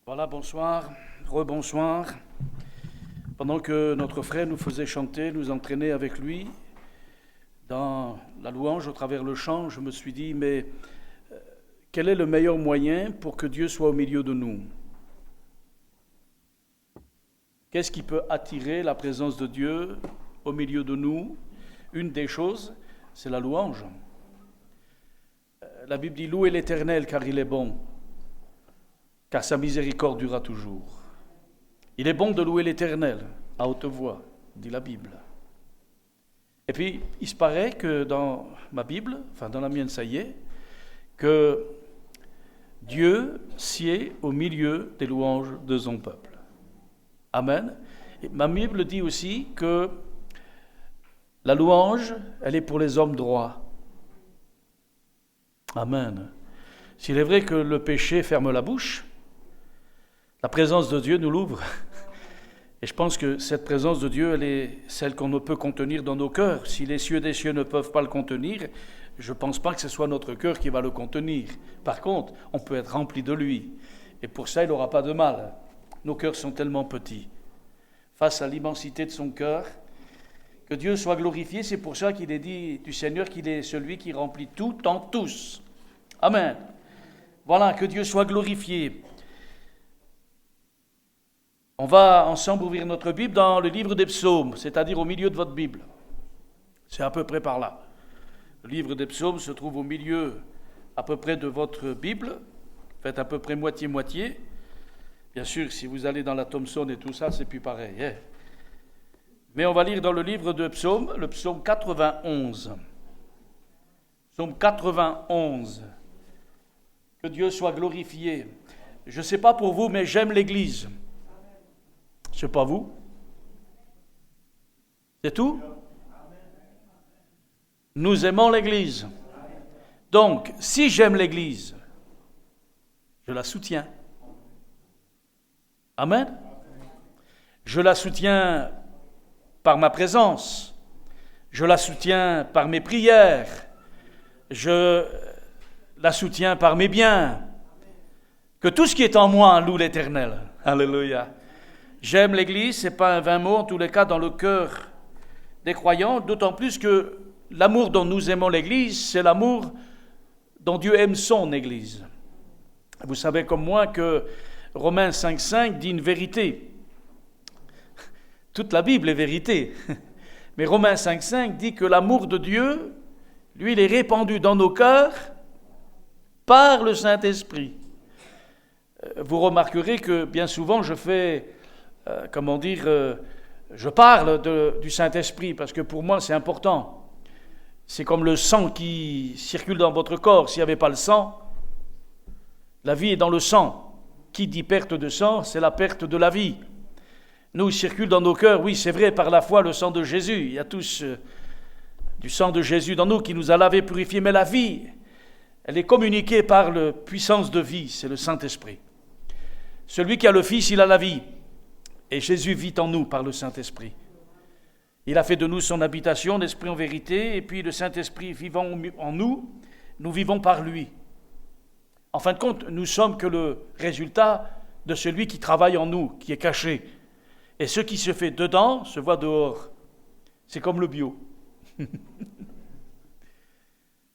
Voilà, bonsoir, rebonsoir. Pendant que notre frère nous faisait chanter, nous entraînait avec lui dans la louange au travers le chant, je me suis dit, mais quel est le meilleur moyen pour que Dieu soit au milieu de nous? Qu'est-ce qui peut attirer la présence de Dieu au milieu de nous? Une des choses, c'est la louange. La Bible dit, louez l'Éternel car il est bon, car sa miséricorde durera toujours. Il est bon de louer l'Éternel à haute voix, dit la Bible. Et puis, il se paraît que dans ma Bible, enfin dans la mienne ça y est, que Dieu sied au milieu des louanges de son peuple. Amen. Et ma Bible dit aussi que la louange, elle est pour les hommes droits. Amen. S'il est vrai que le péché ferme la bouche, la présence de Dieu nous l'ouvre. Et je pense que cette présence de Dieu, elle est celle qu'on ne peut contenir dans nos cœurs. Si les cieux des cieux ne peuvent pas le contenir, je ne pense pas que ce soit notre cœur qui va le contenir. Par contre, on peut être rempli de lui. Et pour ça, il n'aura pas de mal. Nos cœurs sont tellement petits. Face à l'immensité de son cœur, que Dieu soit glorifié. C'est pour ça qu'il est dit du Seigneur qu'il est celui qui remplit tout en tous. Amen. Voilà, que Dieu soit glorifié. On va ensemble ouvrir notre Bible dans le livre des psaumes, c'est-à-dire au milieu de votre Bible. C'est à peu près par là. Le livre des psaumes se trouve au milieu à peu près de votre Bible. Faites à peu près moitié-moitié. Bien sûr, si vous allez dans la Thomson et tout ça, c'est plus pareil. Hein. Mais on va lire dans le livre de psaumes, le psaume 91. Psaume 91. Que Dieu soit glorifié. Je ne sais pas pour vous, mais j'aime l'Église. C'est pas vous? C'est tout? Nous aimons l'Église. Donc, si j'aime l'Église, je la soutiens. Amen. Je la soutiens par ma présence. Je la soutiens par mes prières. Je la soutiens par mes biens. Que tout ce qui est en moi loue l'Éternel. Alléluia. J'aime l'Église, ce n'est pas un vain mot, en tous les cas dans le cœur des croyants, d'autant plus que l'amour dont nous aimons l'Église, c'est l'amour dont Dieu aime son Église. Vous savez comme moi que Romains 5,5 dit une vérité. Toute la Bible est vérité. Mais Romains 5,5 dit que l'amour de Dieu, lui, il est répandu dans nos cœurs par le Saint-Esprit. Vous remarquerez que bien souvent je fais... je parle du Saint-Esprit parce que pour moi c'est important. C'est comme le sang qui circule dans votre corps. S'il n'y avait pas le sang, la vie est dans le sang. Qui dit perte de sang, c'est la perte de la vie. Nous, il circule dans nos cœurs, oui c'est vrai, par la foi le sang de Jésus. Il y a tous du sang de Jésus dans nous qui nous a lavés, purifiés. Mais la vie, elle est communiquée par la puissance de vie, c'est le Saint-Esprit. Celui qui a le Fils, il a la vie. Et Jésus vit en nous par le Saint-Esprit. Il a fait de nous son habitation, l'Esprit en vérité, et puis le Saint-Esprit vivant en nous, nous vivons par lui. En fin de compte, nous sommes que le résultat de celui qui travaille en nous, qui est caché. Et ce qui se fait dedans se voit dehors. C'est comme le bio.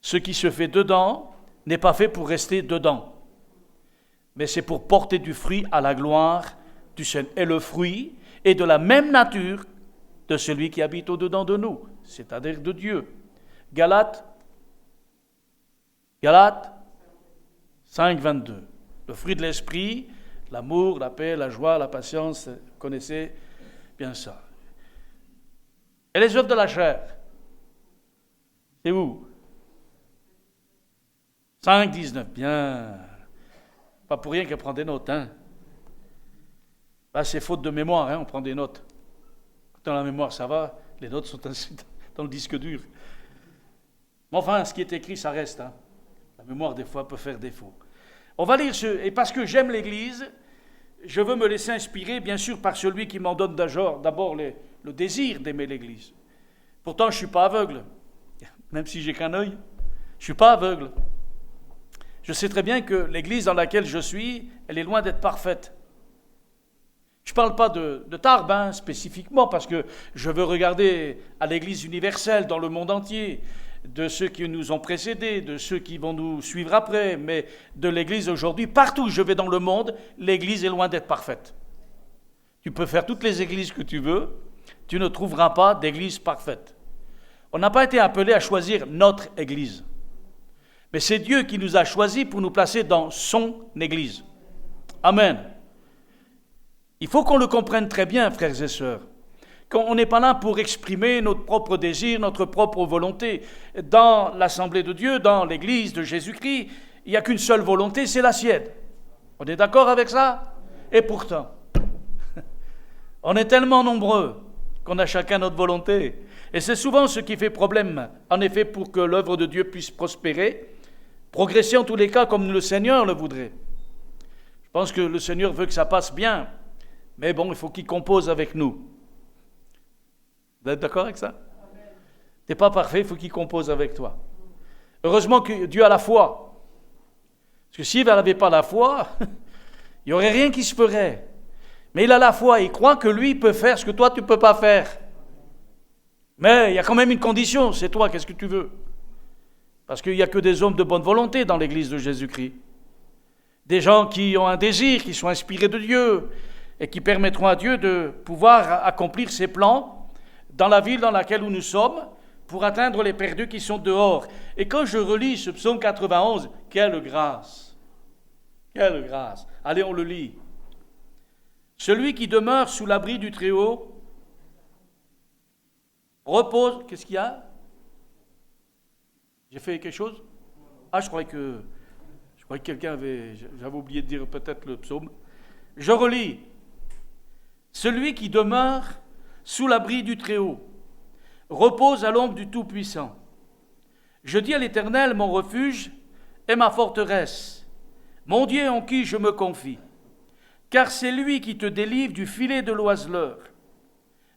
Ce qui se fait dedans n'est pas fait pour rester dedans, mais c'est pour porter du fruit à la gloire du Seigneur. Et le fruit est de la même nature de celui qui habite au-dedans de nous, c'est-à-dire de Dieu. Galates 5, 22. Le fruit de l'esprit, l'amour, la paix, la joie, la patience, vous connaissez bien ça. Et les œuvres de la chair, c'est où? 5, 19. Bien. Pas pour rien qu'elle prend des notes, hein. Là, c'est faute de mémoire, hein, on prend des notes. Dans la mémoire, ça va, les notes sont dans le disque dur. Mais enfin, ce qui est écrit, ça reste. Hein. La mémoire, des fois, peut faire défaut. On va lire et parce que j'aime l'Église, je veux me laisser inspirer, bien sûr, par celui qui m'en donne d'abord le désir d'aimer l'Église. Pourtant, je ne suis pas aveugle, même si j'ai qu'un œil, je ne suis pas aveugle. Je sais très bien que l'Église dans laquelle je suis, elle est loin d'être parfaite. Je ne parle pas de Tarbes spécifiquement, parce que je veux regarder à l'Église universelle dans le monde entier, de ceux qui nous ont précédés, de ceux qui vont nous suivre après, mais de l'Église aujourd'hui. Partout où je vais dans le monde, l'Église est loin d'être parfaite. Tu peux faire toutes les églises que tu veux, tu ne trouveras pas d'église parfaite. On n'a pas été appelé à choisir notre église, mais c'est Dieu qui nous a choisis pour nous placer dans son église. Amen. Il faut qu'on le comprenne très bien, frères et sœurs. On n'est pas là pour exprimer notre propre désir, notre propre volonté. Dans l'Assemblée de Dieu, dans l'Église de Jésus-Christ, il n'y a qu'une seule volonté, c'est la sienne. On est d'accord avec ça? Et pourtant, on est tellement nombreux qu'on a chacun notre volonté. Et c'est souvent ce qui fait problème, en effet, pour que l'œuvre de Dieu puisse prospérer, progresser en tous les cas comme le Seigneur le voudrait. Je pense que le Seigneur veut que ça passe bien, mais bon, il faut qu'il compose avec nous. Vous êtes d'accord avec ça? Tu n'es pas parfait, il faut qu'il compose avec toi. Heureusement que Dieu a la foi. Parce que s'il n'avait pas la foi, il n'y aurait rien qui se ferait. Mais il a la foi, il croit que lui peut faire ce que toi tu ne peux pas faire. Mais il y a quand même une condition, c'est toi, qu'est-ce que tu veux? Parce qu'il n'y a que des hommes de bonne volonté dans l'Église de Jésus-Christ. Des gens qui ont un désir, qui sont inspirés de Dieu et qui permettront à Dieu de pouvoir accomplir ses plans dans la ville dans laquelle nous sommes, pour atteindre les perdus qui sont dehors. Et quand je relis ce psaume 91, quelle grâce! Quelle grâce! Allez, on le lit. Celui qui demeure sous l'abri du Très-Haut repose... Qu'est-ce qu'il y a? J'ai fait quelque chose? Ah, je croyais que quelqu'un avait... J'avais oublié de dire peut-être le psaume. Je relis. Celui qui demeure sous l'abri du Très-Haut repose à l'ombre du Tout-Puissant. Je dis à l'Éternel, mon refuge et ma forteresse, mon Dieu en qui je me confie. Car c'est lui qui te délivre du filet de l'oiseleur,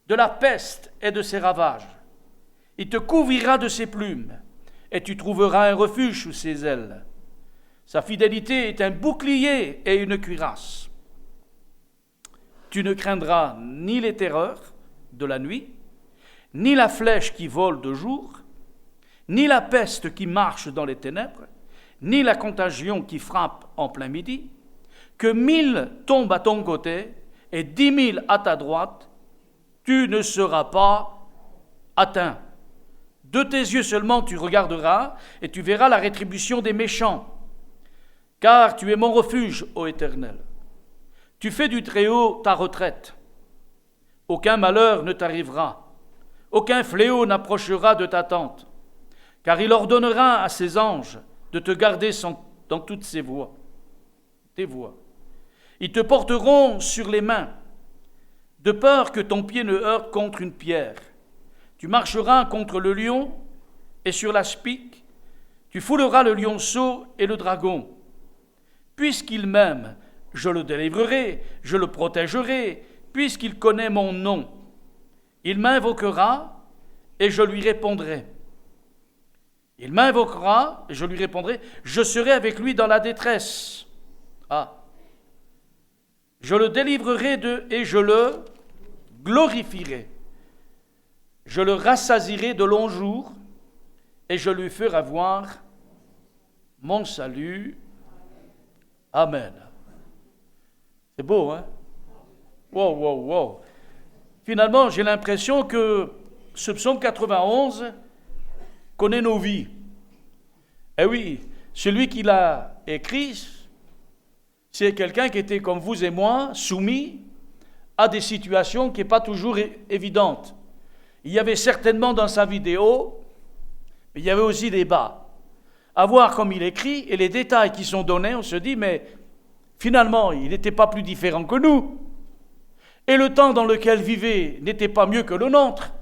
de la peste et de ses ravages. Il te couvrira de ses plumes, et tu trouveras un refuge sous ses ailes. Sa fidélité est un bouclier et une cuirasse. Tu ne craindras ni les terreurs de la nuit, ni la flèche qui vole de jour, ni la peste qui marche dans les ténèbres, ni la contagion qui frappe en plein midi. Que 1000 tombent à ton côté et 10 000 à ta droite, tu ne seras pas atteint. De tes yeux seulement tu regarderas et tu verras la rétribution des méchants. Car tu es mon refuge, ô Éternel. Tu fais du Très-Haut ta retraite. Aucun malheur ne t'arrivera. Aucun fléau n'approchera de ta tente. Car il ordonnera à ses anges de te garder dans toutes tes voies. Ils te porteront sur les mains, de peur que ton pied ne heurte contre une pierre. Tu marcheras contre le lion et sur la spique. Tu fouleras le lionceau et le dragon. Puisqu'il m'aime, je le délivrerai, je le protégerai, puisqu'il connaît mon nom. Il m'invoquera et je lui répondrai. Il m'invoquera et je lui répondrai. Je serai avec lui dans la détresse. Je le délivrerai et je le glorifierai. Je le rassasierai de longs jours et je lui ferai voir mon salut. Amen. C'est beau, hein? Wow. Finalement, j'ai l'impression que ce psaume 91 connaît nos vies. Eh oui, celui qui l'a écrit, c'est quelqu'un qui était comme vous et moi, soumis à des situations qui n'est pas toujours évidentes. Il y avait certainement dans sa vie des hauts, mais il y avait aussi des bas. À voir comme il écrit et les détails qui sont donnés, on se dit, mais finalement, il n'était pas plus différent que nous. Et le temps dans lequel il vivait n'était pas mieux que le nôtre.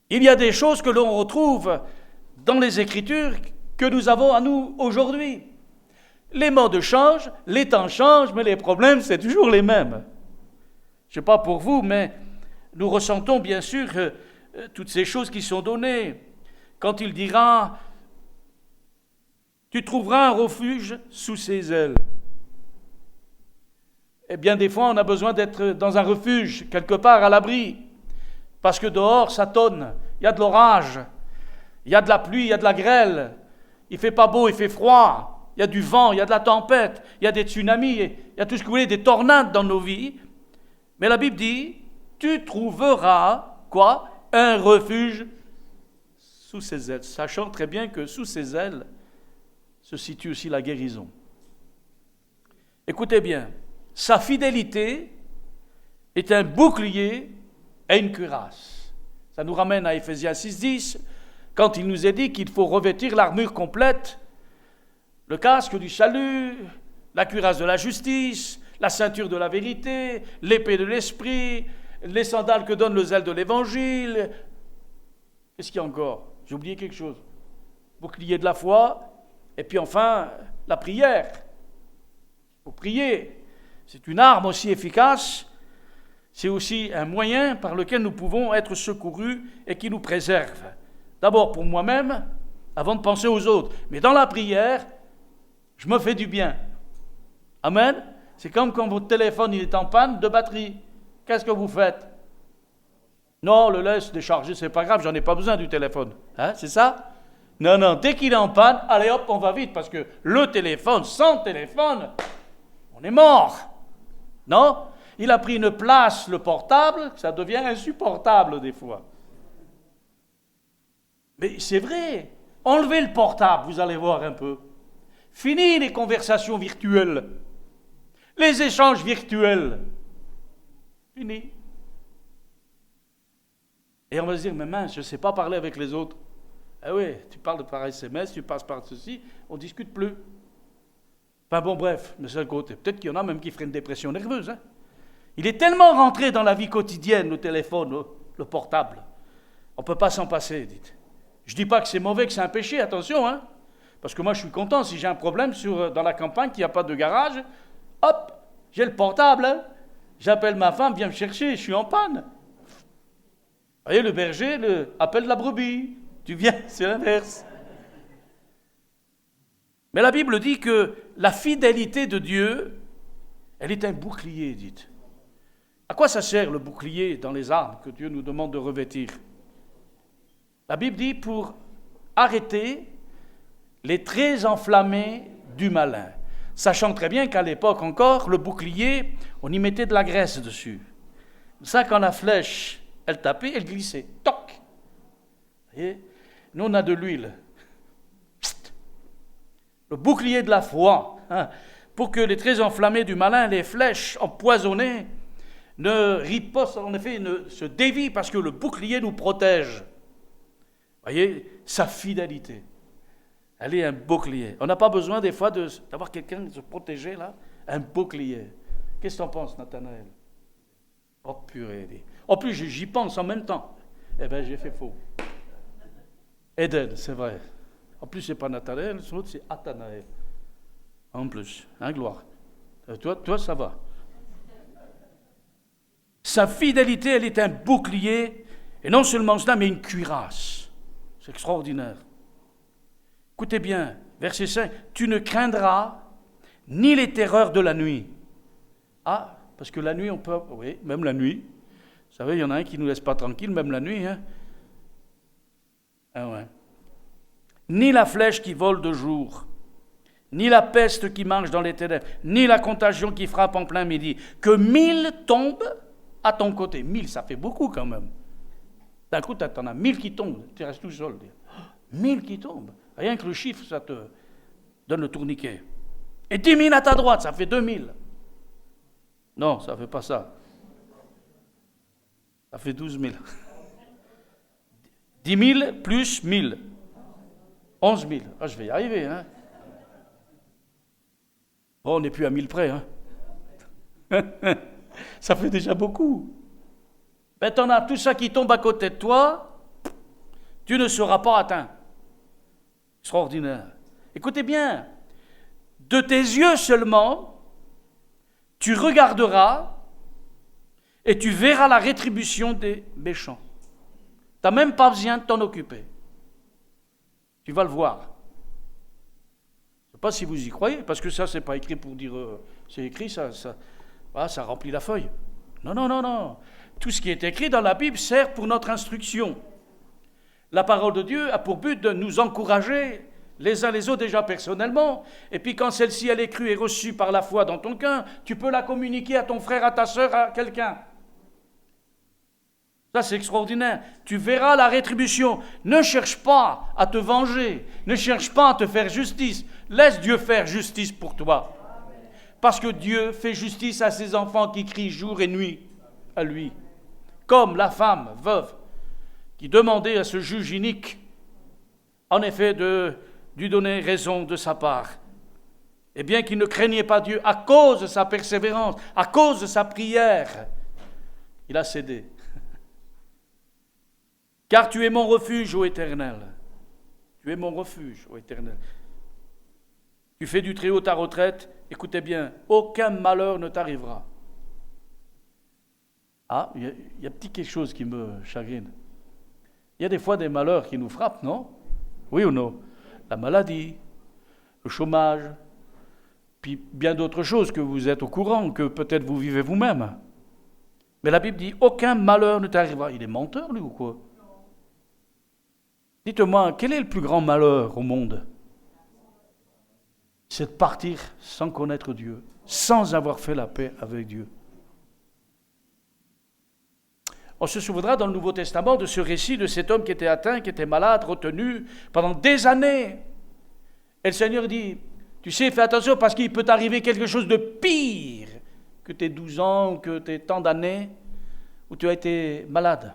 Il y a des choses que l'on retrouve dans les Écritures que nous avons à nous aujourd'hui. Les modes changent, les temps changent, mais les problèmes, c'est toujours les mêmes. Je ne sais pas pour vous, mais nous ressentons bien sûr toutes ces choses qui sont données. Quand il dira « Tu trouveras un refuge sous ses ailes ». Et bien des fois, on a besoin d'être dans un refuge, quelque part à l'abri. Parce que dehors, ça tonne. Il y a de l'orage. Il y a de la pluie, il y a de la grêle. Il fait pas beau, il fait froid. Il y a du vent, il y a de la tempête. Il y a des tsunamis, il y a tout ce que vous voulez, des tornades dans nos vies. Mais la Bible dit, tu trouveras, quoi? Un refuge sous ses ailes. Sachant très bien que sous ses ailes se situe aussi la guérison. Écoutez bien, sa fidélité est un bouclier et une cuirasse. Ça nous ramène à Éphésiens 6,10, quand il nous est dit qu'il faut revêtir l'armure complète, le casque du salut, la cuirasse de la justice, la ceinture de la vérité, l'épée de l'esprit, les sandales que donne le zèle de l'évangile. Qu'est-ce qu'il y a encore? J'ai oublié quelque chose. Bouclier de la foi, et puis enfin, la prière. Il faut prier. C'est une arme aussi efficace. C'est aussi un moyen par lequel nous pouvons être secourus et qui nous préserve. D'abord pour moi-même, avant de penser aux autres. Mais dans la prière, je me fais du bien. Amen. C'est comme quand votre téléphone il est en panne de batterie. Qu'est-ce que vous faites? Non, le laisse décharger, c'est pas grave, j'en ai pas besoin du téléphone. Hein, c'est ça? Non, dès qu'il est en panne, allez hop, on va vite, parce que le téléphone, sans téléphone, on est mort. Non? Il a pris une place, le portable, ça devient insupportable des fois. Mais c'est vrai, enlevez le portable, vous allez voir un peu. Fini les conversations virtuelles, les échanges virtuels. Fini. Et on va se dire, mais mince, je ne sais pas parler avec les autres. Ah oui, tu parles par SMS, tu passes par ceci, on ne discute plus. Enfin bon, bref, mais c'est le côté. Peut-être qu'il y en a même qui feraient une dépression nerveuse. Hein. Il est tellement rentré dans la vie quotidienne, le téléphone, le portable. On ne peut pas s'en passer, dites. Je ne dis pas que c'est mauvais, que c'est un péché, attention. Hein. Parce que moi, je suis content si j'ai un problème dans la campagne, qu'il n'y a pas de garage. Hop, j'ai le portable. Hein. J'appelle ma femme, viens me chercher, je suis en panne. Vous voyez, le berger appelle la brebis. Tu viens, c'est l'inverse. Mais la Bible dit que la fidélité de Dieu, elle est un bouclier, dites. À quoi ça sert le bouclier dans les armes que Dieu nous demande de revêtir? La Bible dit pour arrêter les traits enflammés du malin. Sachant très bien qu'à l'époque encore, le bouclier, on y mettait de la graisse dessus. Ça, quand la flèche, elle tapait, elle glissait. Toc! Vous voyez? Nous, on a de l'huile. Psst. Le bouclier de la foi, hein, pour que les traits enflammés du malin, les flèches empoisonnées, ne ripostent, en effet, ne se dévient, parce que le bouclier nous protège. Vous voyez, sa fidélité. Elle est un bouclier. On n'a pas besoin des fois d'avoir quelqu'un de se protéger, là. Un bouclier. Qu'est-ce que tu en penses, Nathanaël? Oh purée. En plus, j'y pense en même temps. Eh bien, j'ai fait faux. Eden, c'est vrai. En plus, c'est pas Nathanaël, l'autre, c'est Athanaël. En plus, hein, gloire. Toi, ça va. Sa fidélité, elle est un bouclier, et non seulement cela, mais une cuirasse. C'est extraordinaire. Écoutez bien, verset 5, « Tu ne craindras ni les terreurs de la nuit. » Ah, parce que la nuit, on peut... Oui, même la nuit. Vous savez, il y en a un qui ne nous laisse pas tranquille, même la nuit. Hein. Ah ouais. « Ni la flèche qui vole de jour, ni la peste qui marche dans les ténèbres, ni la contagion qui frappe en plein midi. Que 1000 tombent à ton côté. 1000, ça fait beaucoup quand même. D'un coup, t'en as 1000 qui tombent, tu restes tout seul. 1000 qui tombent. Rien que le chiffre, ça te donne le tourniquet. Et 10 000 à ta droite, ça fait 2000. Non, ça ne fait pas ça. Ça fait 12 000. 10 000 plus 1000. 11 000. Ah, je vais y arriver. Hein. Bon, on n'est plus à 1000 près. Hein. Ça fait déjà beaucoup. Ben, t'en as tout ça qui tombe à côté de toi, tu ne seras pas atteint. Extraordinaire. Écoutez bien, de tes yeux seulement, tu regarderas et tu verras la rétribution des méchants. Tu n'as même pas besoin de t'en occuper. Tu vas le voir. Je ne sais pas si vous y croyez, parce que ça, c'est pas écrit pour dire... c'est écrit, ça... Ah, ça remplit la feuille. Non, non, non, non. Tout ce qui est écrit dans la Bible sert pour notre instruction. La parole de Dieu a pour but de nous encourager les uns les autres déjà personnellement. Et puis quand celle-ci, elle est crue et reçue par la foi dans ton cœur, tu peux la communiquer à ton frère, à ta sœur, à quelqu'un. Ça, c'est extraordinaire. Tu verras la rétribution. Ne cherche pas à te venger. Ne cherche pas à te faire justice. Laisse Dieu faire justice pour toi. Parce que Dieu fait justice à ses enfants qui crient jour et nuit à lui. Comme la femme veuve qui demandait à ce juge inique, en effet, de lui donner raison de sa part. Et bien qu'il ne craignait pas Dieu, à cause de sa persévérance, à cause de sa prière, il a cédé. Car tu es mon refuge, ô Éternel. Tu es mon refuge, ô Éternel. Tu fais du Très-Haut ta retraite. Écoutez bien, aucun malheur ne t'arrivera. Ah, il y a petit quelque chose qui me chagrine. Il y a des fois des malheurs qui nous frappent, non? Oui ou non? La maladie, le chômage, puis bien d'autres choses que vous êtes au courant, que peut-être vous vivez vous-même. Mais la Bible dit, aucun malheur ne t'arrivera. Il est menteur, lui, ou quoi? Dites-moi, quel est le plus grand malheur au monde? C'est de partir sans connaître Dieu, sans avoir fait la paix avec Dieu. On se souviendra dans le Nouveau Testament de ce récit de cet homme qui était atteint, qui était malade, retenu pendant des années. Et le Seigneur dit, tu sais, fais attention parce qu'il peut t'arriver quelque chose de pire que tes 12 ans ou que tes tant d'années où tu as été malade.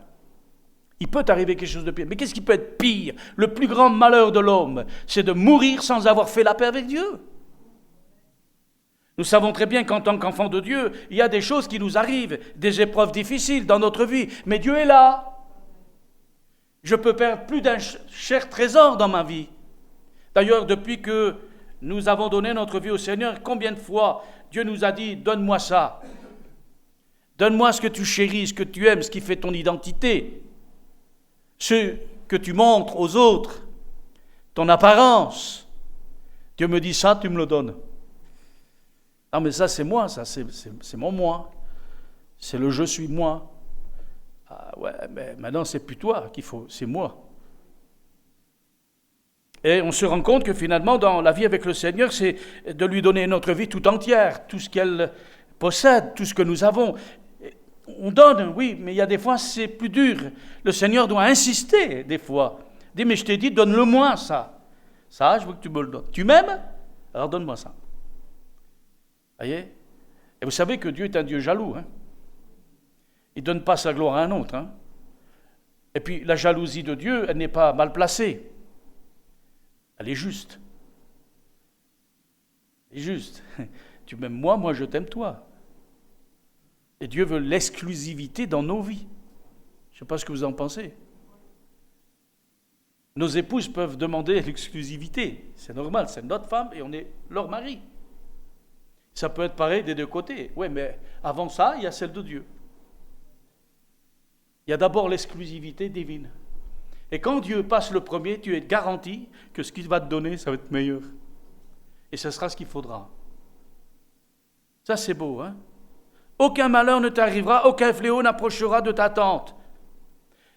Il peut t'arriver quelque chose de pire. Mais qu'est-ce qui peut être pire? Le plus grand malheur de l'homme, c'est de mourir sans avoir fait la paix avec Dieu. Nous savons très bien qu'en tant qu'enfants de Dieu, il y a des choses qui nous arrivent, des épreuves difficiles dans notre vie. Mais Dieu est là. Je peux perdre plus d'un cher trésor dans ma vie. D'ailleurs, depuis que nous avons donné notre vie au Seigneur, combien de fois Dieu nous a dit, donne-moi ça. Donne-moi ce que tu chéris, ce que tu aimes, ce qui fait ton identité. Ce que tu montres aux autres, ton apparence. Dieu me dit ça, tu me le donnes. Ah mais ça c'est moi, ça c'est mon moi. C'est le je suis moi. Ah ouais, mais maintenant c'est plus toi qu'il faut, c'est moi. Et on se rend compte que finalement dans la vie avec le Seigneur, c'est de lui donner notre vie tout entière, tout ce qu'elle possède, tout ce que nous avons. On donne, oui, mais il y a des fois c'est plus dur. Le Seigneur doit insister des fois. Il dit, mais je t'ai dit, donne-le-moi ça. Ça, je veux que tu me le donnes. Tu m'aimes? Alors donne-moi ça. Voyez? Et vous savez que Dieu est un Dieu jaloux. Hein? Il ne donne pas sa gloire à un autre. Hein? Et puis la jalousie de Dieu, elle n'est pas mal placée. Elle est juste. Elle est juste. Tu m'aimes moi, moi je t'aime toi. Et Dieu veut l'exclusivité dans nos vies. Je ne sais pas ce que vous en pensez. Nos épouses peuvent demander l'exclusivité. C'est normal, c'est notre femme et on est leur mari. Ça peut être pareil des deux côtés. Oui, mais avant ça, il y a celle de Dieu. Il y a d'abord l'exclusivité divine. Et quand Dieu passe le premier, tu es garanti que ce qu'il va te donner, ça va être meilleur. Et ce sera ce qu'il faudra. Ça, c'est beau, hein? Aucun malheur ne t'arrivera, aucun fléau n'approchera de ta tente.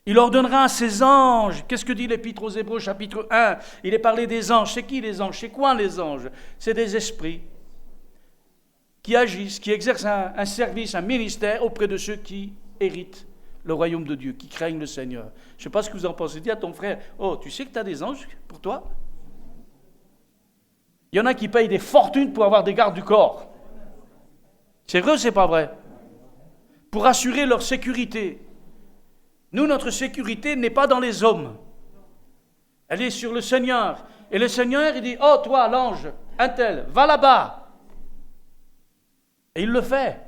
Il ordonnera à ses anges. Qu'est-ce que dit l'Épître aux Hébreux, chapitre 1? Il est parlé des anges. C'est qui les anges? C'est quoi les anges? C'est des esprits qui agissent, qui exercent un service, un ministère auprès de ceux qui héritent le royaume de Dieu, qui craignent le Seigneur. Je ne sais pas ce que vous en pensez. Dis à ton frère, oh, tu sais que tu as des anges pour toi? Il y en a qui payent des fortunes pour avoir des gardes du corps. C'est vrai ou c'est pas vrai? Pour assurer leur sécurité. Nous, notre sécurité n'est pas dans les hommes. Elle est sur le Seigneur. Et le Seigneur, il dit, oh, toi, l'ange, un tel, va là-bas. Et il le fait.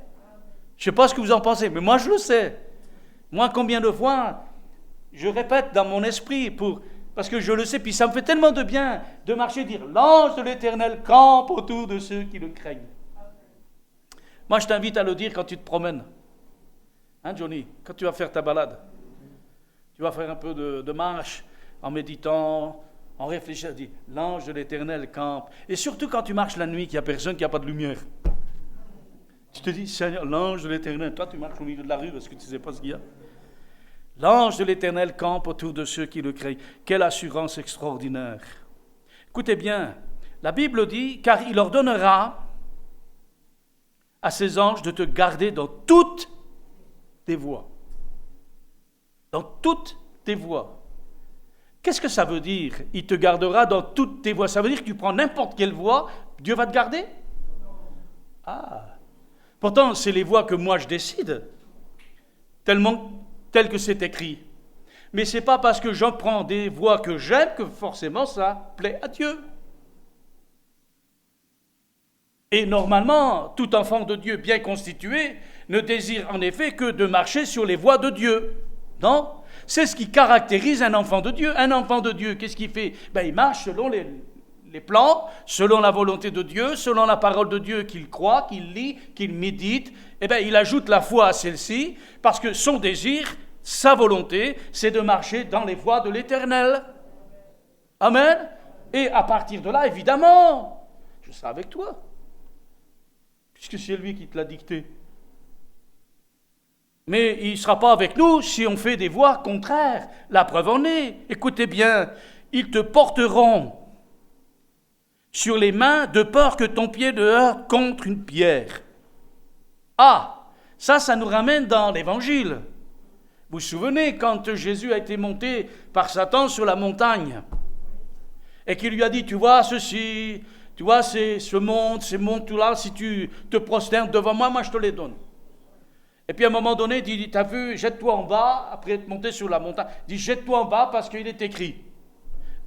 Je ne sais pas ce que vous en pensez, mais moi, je le sais. Moi, combien de fois, je répète dans mon esprit, parce que je le sais, puis ça me fait tellement de bien de marcher et dire, l'ange de l'Éternel campe autour de ceux qui le craignent. Moi, je t'invite à le dire quand tu te promènes. Hein, Johnny, quand tu vas faire ta balade. Tu vas faire un peu de marche en méditant, en réfléchissant. Dis, l'ange de l'Éternel campe. Et surtout quand tu marches la nuit, qu'il n'y a personne, qu'il n'y a pas de lumière. Tu te dis, Seigneur, l'ange de l'Éternel, toi tu marches au milieu de la rue parce que tu ne sais pas ce qu'il y a. L'ange de l'Éternel campe autour de ceux qui le craignent. Quelle assurance extraordinaire. Écoutez bien, la Bible dit, car il ordonnera à ses anges de te garder dans toutes tes voies. Dans toutes tes voies. Qu'est-ce que ça veut dire? Il te gardera dans toutes tes voies. Ça veut dire que tu prends n'importe quelle voie, Dieu va te garder? Ah. Pourtant, c'est les voies que moi je décide, tel que c'est écrit. Mais ce n'est pas parce que j'en prends des voies que j'aime que forcément ça plaît à Dieu. Et normalement, tout enfant de Dieu bien constitué ne désire en effet que de marcher sur les voies de Dieu. Non? C'est ce qui caractérise un enfant de Dieu. Un enfant de Dieu, qu'est-ce qu'il fait? Il marche selon les plans, selon la volonté de Dieu, selon la parole de Dieu qu'il croit, qu'il lit, qu'il médite. Il ajoute la foi à celle-ci, parce que son désir, sa volonté, c'est de marcher dans les voies de l'Éternel. Amen. Et à partir de là, évidemment, je serai avec toi, puisque c'est lui qui te l'a dicté. Mais il ne sera pas avec nous si on fait des voies contraires. La preuve en est. Écoutez bien, ils te porteront sur les mains de peur que ton pied ne heurte contre une pierre. Ah, ça nous ramène dans l'Évangile. Vous vous souvenez quand Jésus a été monté par Satan sur la montagne et qu'il lui a dit, tu vois ceci, tu vois ce monde tout là, si tu te prosternes devant moi, moi je te les donne. Et puis à un moment donné, il dit, t'as vu, jette-toi en bas, après être monté sur la montagne, il dit, jette-toi en bas parce qu'il est écrit.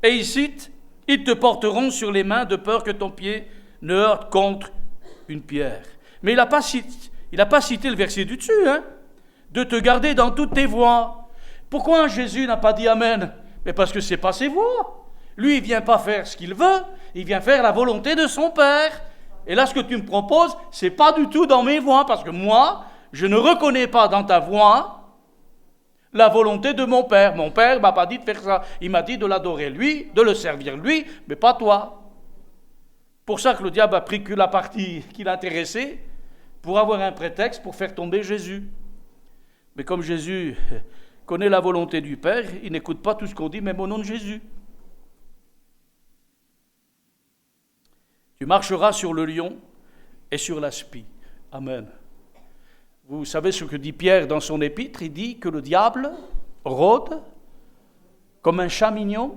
Et il cite, ils te porteront sur les mains de peur que ton pied ne heurte contre une pierre. Mais il n'a pas cité le verset du dessus, de te garder dans toutes tes voies. Pourquoi Jésus n'a pas dit Amen? Mais parce que ce n'est pas ses voies. Lui, il ne vient pas faire ce qu'il veut, il vient faire la volonté de son Père. Et là, ce que tu me proposes, ce n'est pas du tout dans mes voies, parce que moi, je ne reconnais pas dans ta voie la volonté de mon Père. Mon Père ne m'a pas dit de faire ça. Il m'a dit de l'adorer lui, de le servir lui, mais pas toi. Pour ça que le diable a pris que la partie qui l'intéressait pour avoir un prétexte pour faire tomber Jésus. Mais comme Jésus connaît la volonté du Père, il n'écoute pas tout ce qu'on dit, même au nom de Jésus. Tu marcheras sur le lion et sur la spie. Amen. Vous savez ce que dit Pierre dans son épître? Il dit que le diable rôde comme un chat mignon,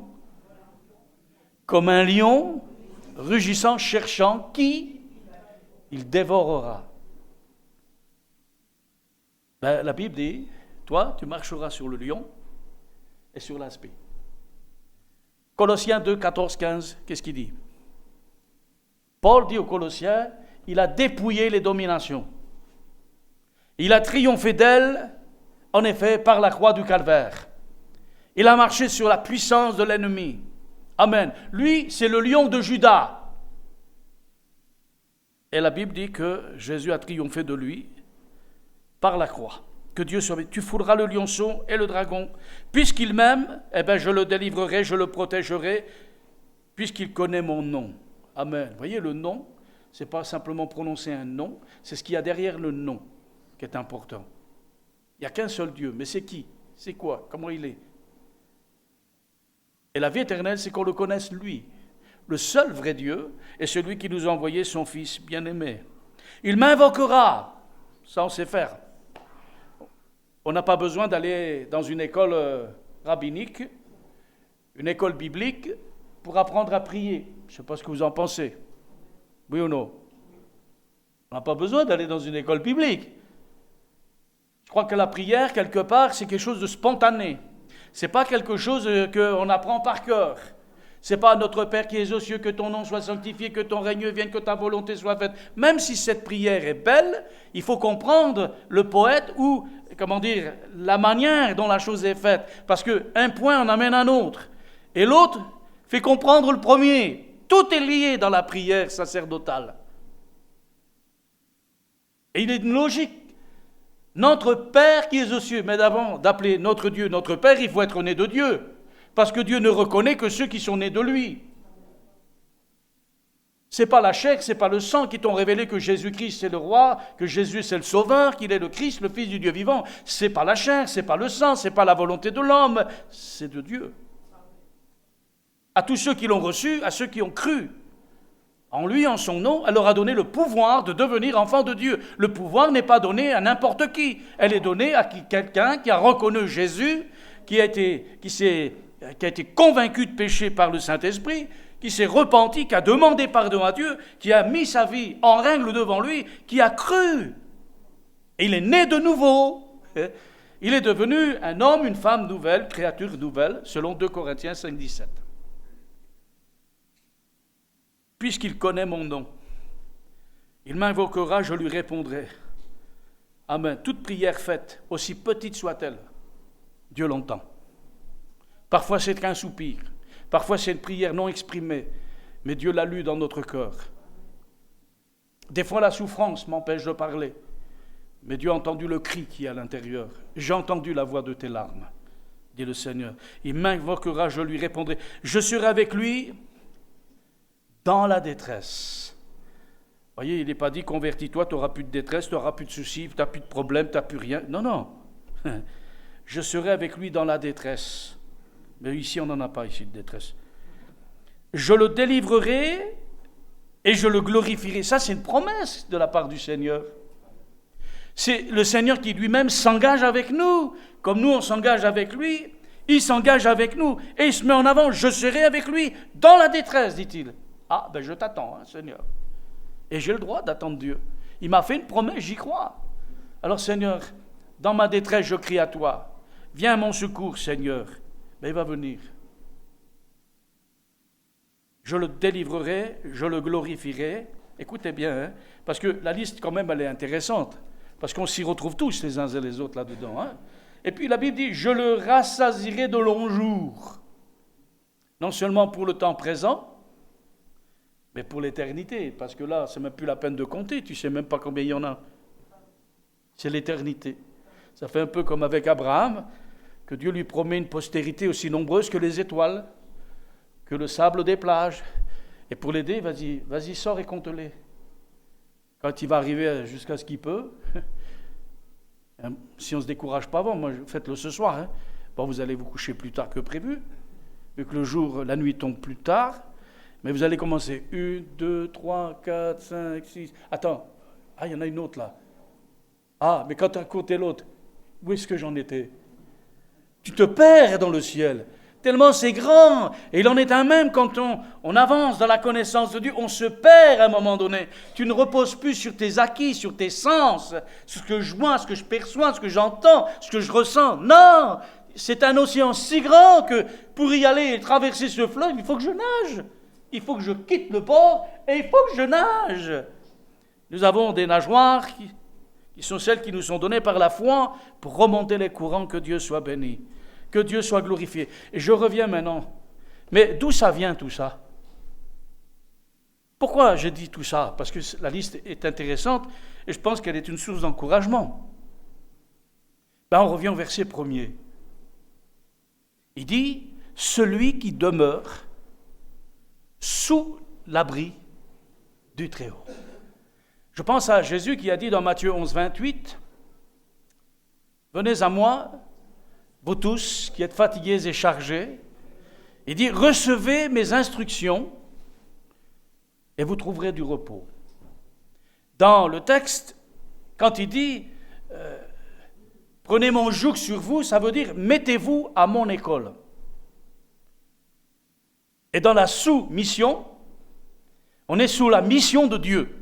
comme un lion, rugissant, cherchant qui il dévorera. La Bible dit, toi, tu marcheras sur le lion et sur la spie. Colossiens 2, 14, 15, qu'est-ce qu'il dit? Paul dit aux Colossiens, il a dépouillé les dominations. Il a triomphé d'elle, en effet, par la croix du Calvaire. Il a marché sur la puissance de l'ennemi. Amen. Lui, c'est le lion de Juda. Et la Bible dit que Jésus a triomphé de lui par la croix. Que Dieu soit... Tu fouleras le lionceau et le dragon. Puisqu'il m'aime, je le délivrerai, je le protégerai, puisqu'il connaît mon nom. Amen. Vous voyez, le nom, ce n'est pas simplement prononcer un nom, c'est ce qu'il y a derrière le nom qui est important. Il n'y a qu'un seul Dieu, mais c'est qui? C'est quoi? Comment il est? Et la vie éternelle, c'est qu'on le connaisse lui. Le seul vrai Dieu est celui qui nous a envoyé son Fils bien-aimé. Il m'invoquera, ça on sait faire. On n'a pas besoin d'aller dans une école rabbinique, une école biblique, pour apprendre à prier. Je ne sais pas ce que vous en pensez. Oui ou non? On n'a pas besoin d'aller dans une école biblique. Je crois que la prière, quelque part, c'est quelque chose de spontané. Ce n'est pas quelque chose qu'on apprend par cœur. Ce n'est pas notre Père qui es aux cieux, que ton nom soit sanctifié, que ton règne vienne, que ta volonté soit faite. Même si cette prière est belle, il faut comprendre le poète ou, la manière dont la chose est faite. Parce qu'un point en amène un autre. Et l'autre fait comprendre le premier. Tout est lié dans la prière sacerdotale. Et il est une logique. Notre Père qui est aux cieux, mais d'avant d'appeler notre Dieu notre Père, il faut être né de Dieu. Parce que Dieu ne reconnaît que ceux qui sont nés de lui. C'est pas la chair, c'est pas le sang qui t'ont révélé que Jésus-Christ c'est le roi, que Jésus c'est le sauveur, qu'il est le Christ, le Fils du Dieu vivant. C'est pas la chair, c'est pas le sang, c'est pas la volonté de l'homme, c'est de Dieu. À tous ceux qui l'ont reçu, à ceux qui ont cru en lui, en son nom, elle leur a donné le pouvoir de devenir enfants de Dieu. Le pouvoir n'est pas donné à n'importe qui. Elle est donnée à quelqu'un qui a reconnu Jésus, qui a été convaincu de péché par le Saint-Esprit, qui s'est repenti, qui a demandé pardon à Dieu, qui a mis sa vie en règle devant lui, qui a cru. Et il est né de nouveau. Il est devenu un homme, une femme nouvelle, créature nouvelle, selon 2 Corinthiens 5, 17. Puisqu'il connaît mon nom, il m'invoquera, je lui répondrai. Amen. Toute prière faite, aussi petite soit-elle, Dieu l'entend. Parfois c'est qu'un soupir, parfois c'est une prière non exprimée, mais Dieu l'a lu dans notre cœur. Des fois la souffrance m'empêche de parler, mais Dieu a entendu le cri qui est à l'intérieur. J'ai entendu la voix de tes larmes, dit le Seigneur. Il m'invoquera, je lui répondrai. Je serai avec lui dans la détresse. Voyez, il n'est pas dit convertis-toi, tu n'auras plus de détresse, tu n'auras plus de soucis, tu n'as plus de problème, tu n'as plus rien. Non, non. Je serai avec lui dans la détresse. Mais ici, on n'en a pas ici de détresse. Je le délivrerai et je le glorifierai. Ça, c'est une promesse de la part du Seigneur. C'est le Seigneur qui lui-même s'engage avec nous. Comme nous, on s'engage avec lui, il s'engage avec nous. Et il se met en avant. Je serai avec lui dans la détresse, dit-il. Ah, ben je t'attends, hein, Seigneur. Et j'ai le droit d'attendre Dieu. Il m'a fait une promesse, j'y crois. Alors, Seigneur, dans ma détresse, je crie à toi. Viens à mon secours, Seigneur. Ben, il va venir. Je le délivrerai, je le glorifierai. Écoutez bien, hein, parce que la liste, quand même, elle est intéressante. Parce qu'on s'y retrouve tous, les uns et les autres, là-dedans. Hein. Et puis, la Bible dit, je le rassasierai de longs jours. Non seulement pour le temps présent, mais pour l'éternité, parce que là, c'est même plus la peine de compter, tu sais même pas combien il y en a. C'est l'éternité. Ça fait un peu comme avec Abraham, que Dieu lui promet une postérité aussi nombreuse que les étoiles, que le sable des plages. Et pour l'aider, vas-y, sors et compte-les. Quand il va arriver jusqu'à ce qu'il peut, si on ne se décourage pas avant, faites-le ce soir. Hein. Bon, vous allez vous coucher plus tard que prévu, vu que la nuit tombe plus tard. Mais vous allez commencer. 1, 2, 3, 4, 5, 6. Attends. Ah, il y en a une autre là. Ah, mais quand tu as compté l'autre, où est-ce que j'en étais? Tu te perds dans le ciel. Tellement c'est grand. Et il en est un même quand on avance dans la connaissance de Dieu. On se perd à un moment donné. Tu ne reposes plus sur tes acquis, sur tes sens, sur ce que je vois, ce que je perçois, ce que j'entends, ce que je ressens. Non! C'est un océan si grand que pour y aller et traverser ce fleuve, il faut que je nage. Il faut que je quitte le port et il faut que je nage. Nous avons des nageoires qui sont celles qui nous sont données par la foi pour remonter les courants. Que Dieu soit béni, que Dieu soit glorifié. Et je reviens maintenant. Mais d'où ça vient tout ça? Pourquoi je dis tout ça? Parce que la liste est intéressante et je pense qu'elle est une source d'encouragement. On revient au verset 1er. Il dit, celui qui demeure sous l'abri du Très-Haut. Je pense à Jésus qui a dit dans Matthieu 11, 28, « Venez à moi, vous tous qui êtes fatigués et chargés. » Il dit, « Recevez mes instructions et vous trouverez du repos. » Dans le texte, quand il dit « Prenez mon joug sur vous », ça veut dire « Mettez-vous à mon école ». Et dans la sous-mission, on est sous la mission de Dieu.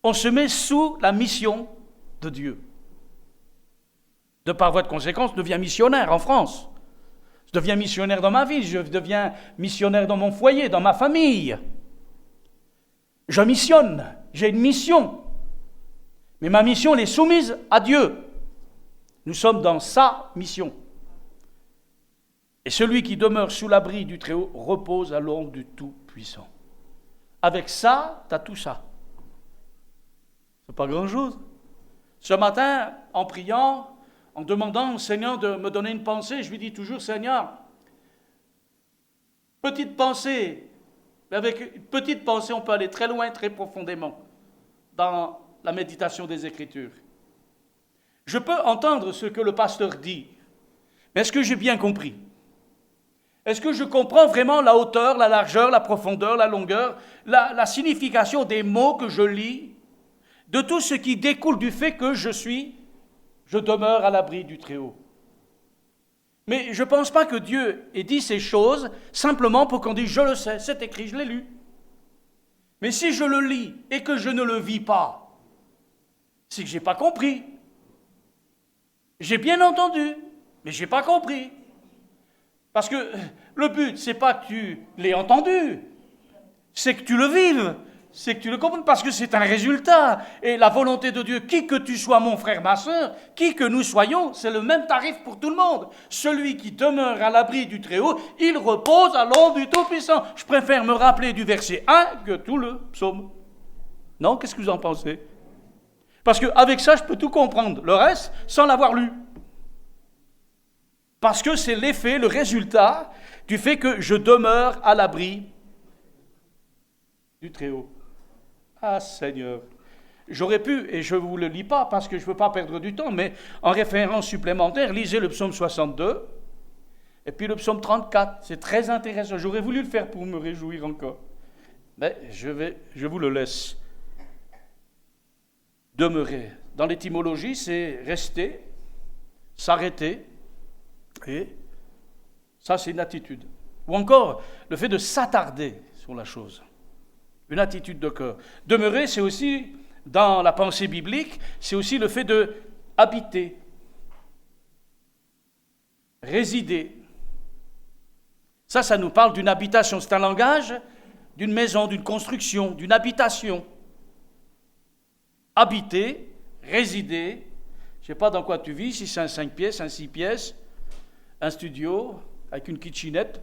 On se met sous la mission de Dieu. De par voie de conséquence, je deviens missionnaire en France. Je deviens missionnaire dans ma vie, je deviens missionnaire dans mon foyer, dans ma famille. Je missionne, j'ai une mission. Mais ma mission, elle est soumise à Dieu. Nous sommes dans sa mission. Et celui qui demeure sous l'abri du Très-Haut repose à l'ombre du Tout-Puissant. Avec ça, tu as tout ça. C'est pas grand-chose. Ce matin, en priant, en demandant au Seigneur de me donner une pensée, je lui dis toujours, Seigneur, Petite pensée. Mais avec une petite pensée, on peut aller très loin, très profondément dans la méditation des Écritures. Je peux entendre ce que le pasteur dit, mais est-ce que j'ai bien compris? Est-ce que je comprends vraiment la hauteur, la largeur, la profondeur, la longueur, la signification des mots que je lis, de tout ce qui découle du fait que je demeure à l'abri du Très-Haut? Mais je ne pense pas que Dieu ait dit ces choses simplement pour qu'on dise « je le sais, c'est écrit, je l'ai lu ». Mais si je le lis et que je ne le vis pas, c'est que je n'ai pas compris. J'ai bien entendu, mais je n'ai pas compris. Parce que le but, ce n'est pas que tu l'aies entendu, c'est que tu le vives, c'est que tu le comprennes, parce que c'est un résultat. Et la volonté de Dieu, qui que tu sois, mon frère, ma soeur, qui que nous soyons, c'est le même tarif pour tout le monde. Celui qui demeure à l'abri du Très-Haut, il repose à l'ombre du Tout-Puissant. Je préfère me rappeler du verset 1 que tout le psaume. Non, qu'est-ce que vous en pensez? Parce qu'avec ça, je peux tout comprendre. Le reste, sans l'avoir lu. Parce que c'est l'effet, le résultat du fait que je demeure à l'abri du Très-Haut. Ah Seigneur, j'aurais pu, et je ne vous le lis pas parce que je ne veux pas perdre du temps, mais en référence supplémentaire, lisez le psaume 62 et puis le psaume 34. C'est très intéressant. J'aurais voulu le faire pour me réjouir encore. Mais je vous le laisse. Demeurer. Dans l'étymologie, c'est rester, s'arrêter, et ça, c'est une attitude. Ou encore, le fait de s'attarder sur la chose. Une attitude de cœur. Demeurer, c'est aussi, dans la pensée biblique, c'est aussi le fait de habiter, résider. Ça nous parle d'une habitation. C'est un langage d'une maison, d'une construction, d'une habitation. Habiter, résider. Je ne sais pas dans quoi tu vis, si c'est un 5 pièces, un 6 pièces, un studio avec une kitchenette,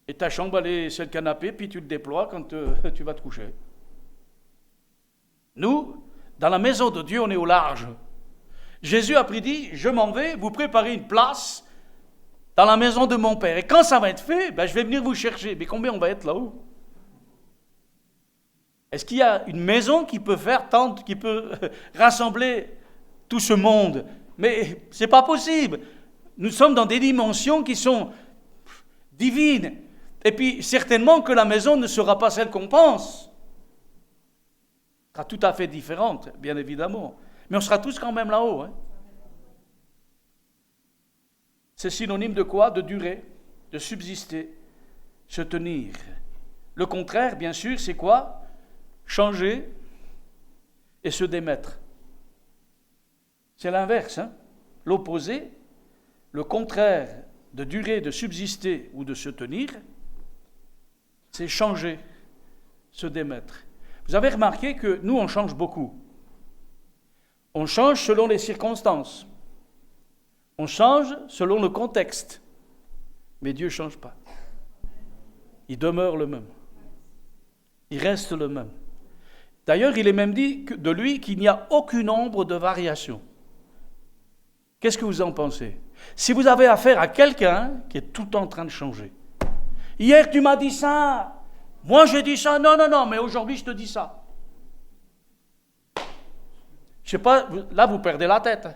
et ta chambre, c'est le canapé, puis tu le déploies quand tu vas te coucher. Nous, dans la maison de Dieu, on est au large. Jésus a dit, je m'en vais vous préparer une place dans la maison de mon Père. Et quand ça va être fait, je vais venir vous chercher. Mais combien on va être là-haut? Est-ce qu'il y a une maison qui peut faire tente, qui peut rassembler tout ce monde? Mais ce n'est pas possible. Nous sommes dans des dimensions qui sont divines. Et puis, certainement que la maison ne sera pas celle qu'on pense. Elle sera tout à fait différente, bien évidemment. Mais on sera tous quand même là-haut. Hein. C'est synonyme de quoi? De durer, de subsister, se tenir. Le contraire, bien sûr, c'est quoi? Changer et se démettre. C'est l'inverse. Hein. L'opposé, le contraire de durer, de subsister ou de se tenir, c'est changer, se démettre. Vous avez remarqué que nous, on change beaucoup. On change selon les circonstances. On change selon le contexte. Mais Dieu ne change pas. Il demeure le même. Il reste le même. D'ailleurs, il est même dit de lui qu'il n'y a aucune ombre de variation. Qu'est-ce que vous en pensez? Si vous avez affaire à quelqu'un qui est tout en train de changer. Hier, tu m'as dit ça. Moi, j'ai dit ça. Non, mais aujourd'hui, je te dis ça. Je sais pas, là, vous perdez la tête.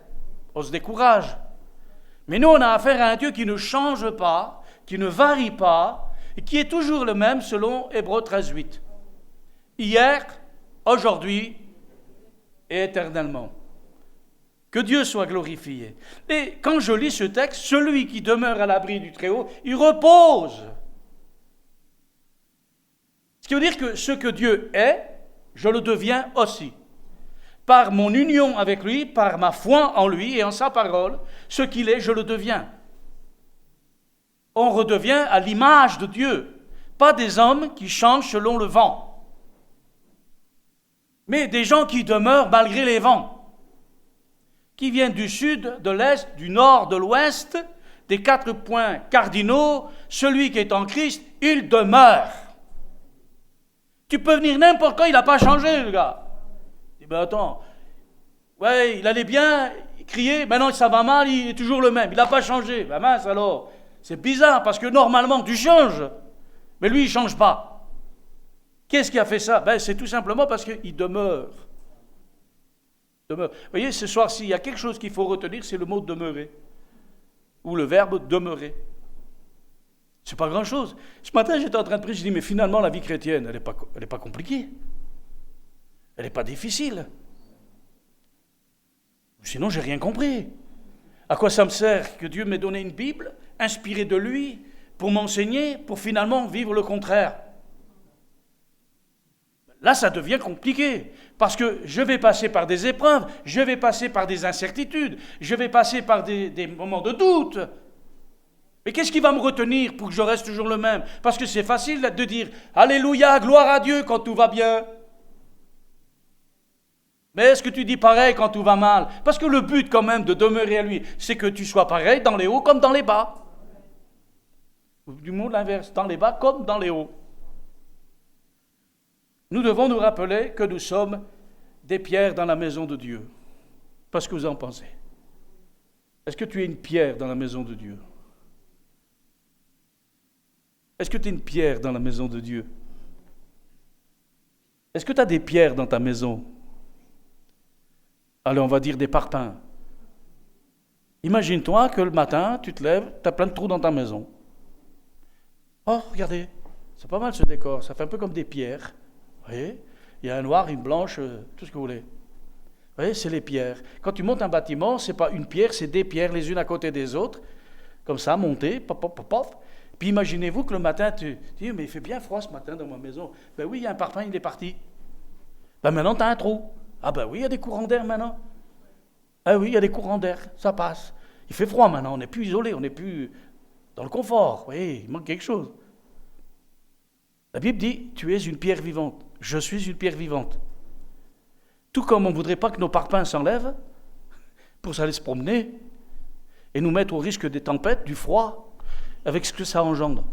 On se décourage. Mais nous, on a affaire à un Dieu qui ne change pas, qui ne varie pas, et qui est toujours le même selon Hébreux 13:8. Hier, aujourd'hui et éternellement. Que Dieu soit glorifié. Et quand je lis ce texte, celui qui demeure à l'abri du Très-Haut, il repose. Ce qui veut dire que ce que Dieu est, je le deviens aussi. Par mon union avec lui, par ma foi en lui et en sa parole, ce qu'il est, je le deviens. On redevient à l'image de Dieu, pas des hommes qui changent selon le vent, mais des gens qui demeurent malgré les vents, qui viennent du sud, de l'est, du nord, de l'ouest, des 4 points cardinaux. Celui qui est en Christ, il demeure. Tu peux venir n'importe quand, il n'a pas changé, le gars. Il dit, attends, ouais, il allait bien, il criait, maintenant ça va mal, il est toujours le même, il n'a pas changé. Mince alors, C'est bizarre parce que normalement tu changes, mais lui il ne change pas. Qu'est-ce qui a fait ça? C'est tout simplement parce qu'il demeure. Vous voyez, ce soir, s'il y a quelque chose qu'il faut retenir, c'est le mot demeurer, ou le verbe demeurer. C'est pas grand-chose. Ce matin, j'étais en train de prier, je dis, mais finalement, la vie chrétienne, elle n'est pas compliquée. Elle n'est pas difficile. Sinon, j'ai rien compris. À quoi ça me sert que Dieu m'ait donné une Bible, inspirée de lui, pour m'enseigner, pour finalement vivre le contraire? Là, ça devient compliqué, parce que je vais passer par des épreuves, je vais passer par des incertitudes, je vais passer par des moments de doute. Mais qu'est-ce qui va me retenir pour que je reste toujours le même? Parce que c'est facile de dire « Alléluia, gloire à Dieu » quand tout va bien. Mais est-ce que tu dis pareil quand tout va mal? Parce que le but quand même de demeurer à lui, c'est que tu sois pareil dans les hauts comme dans les bas. Du monde l'inverse, dans les bas comme dans les hauts. Nous devons nous rappeler que nous sommes des pierres dans la maison de Dieu. Parce que vous en pensez. Est-ce que tu es une pierre dans la maison de Dieu? Est-ce que tu es une pierre dans la maison de Dieu? Est-ce que tu as des pierres dans ta maison? Allez, on va dire des parpaings. Imagine-toi que le matin, tu te lèves, tu as plein de trous dans ta maison. Oh, regardez, c'est pas mal ce décor, ça fait un peu comme des pierres. Vous voyez? Il y a un noir, une blanche, tout ce que vous voulez. Vous voyez, c'est les pierres. Quand tu montes un bâtiment, c'est pas une pierre, c'est des pierres les unes à côté des autres, comme ça, montées, pop, pop, pop, pop. Puis imaginez-vous que le matin, tu dis, mais il fait bien froid ce matin dans ma maison. Ben oui, il y a un parpaing, il est parti. Ben maintenant, tu as un trou. Ah ben oui, il y a des courants d'air maintenant. Ah oui, il y a des courants d'air, ça passe. Il fait froid maintenant, on n'est plus isolé, on n'est plus dans le confort. Oui, il manque quelque chose. La Bible dit, tu es une pierre vivante. Je suis une pierre vivante. Tout comme on ne voudrait pas que nos parpaings s'enlèvent pour aller se promener et nous mettre au risque des tempêtes, du froid, avec ce que ça engendre.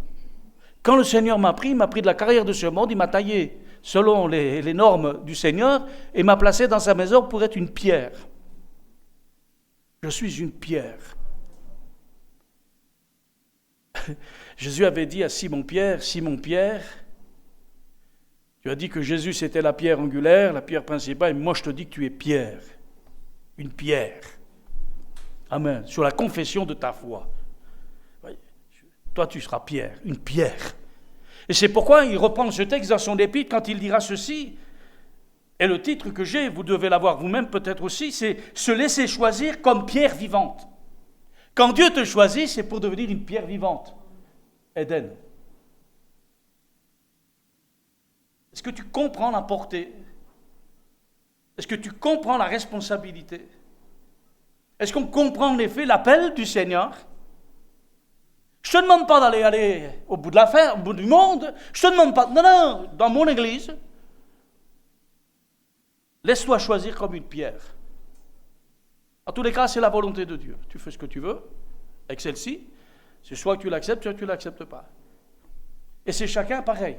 Quand le Seigneur m'a pris de la carrière de ce monde, il m'a taillé selon les normes du Seigneur et m'a placé dans sa maison pour être une pierre. Je suis une pierre. Jésus avait dit à Simon-Pierre, tu as dit que Jésus c'était la pierre angulaire, la pierre principale, et moi je te dis que tu es pierre, une pierre. Amen. Sur la confession de ta foi. Toi tu seras pierre, une pierre. Et c'est pourquoi il reprend ce texte dans son épître quand il dira ceci. Et le titre que j'ai, vous devez l'avoir vous-même peut-être aussi, c'est « Se laisser choisir comme pierre vivante ». Quand Dieu te choisit, c'est pour devenir une pierre vivante. Éden. Est-ce que tu comprends la portée? Est-ce que tu comprends la responsabilité? Est-ce qu'on comprend en effet l'appel du Seigneur? Je ne te demande pas d'aller au bout de l'affaire, au bout du monde. Je ne te demande pas, non, dans mon église. Laisse-toi choisir comme une pierre. En tous les cas, c'est la volonté de Dieu. Tu fais ce que tu veux avec celle-ci. C'est soit que tu l'acceptes, soit que tu ne l'acceptes pas. Et c'est chacun pareil.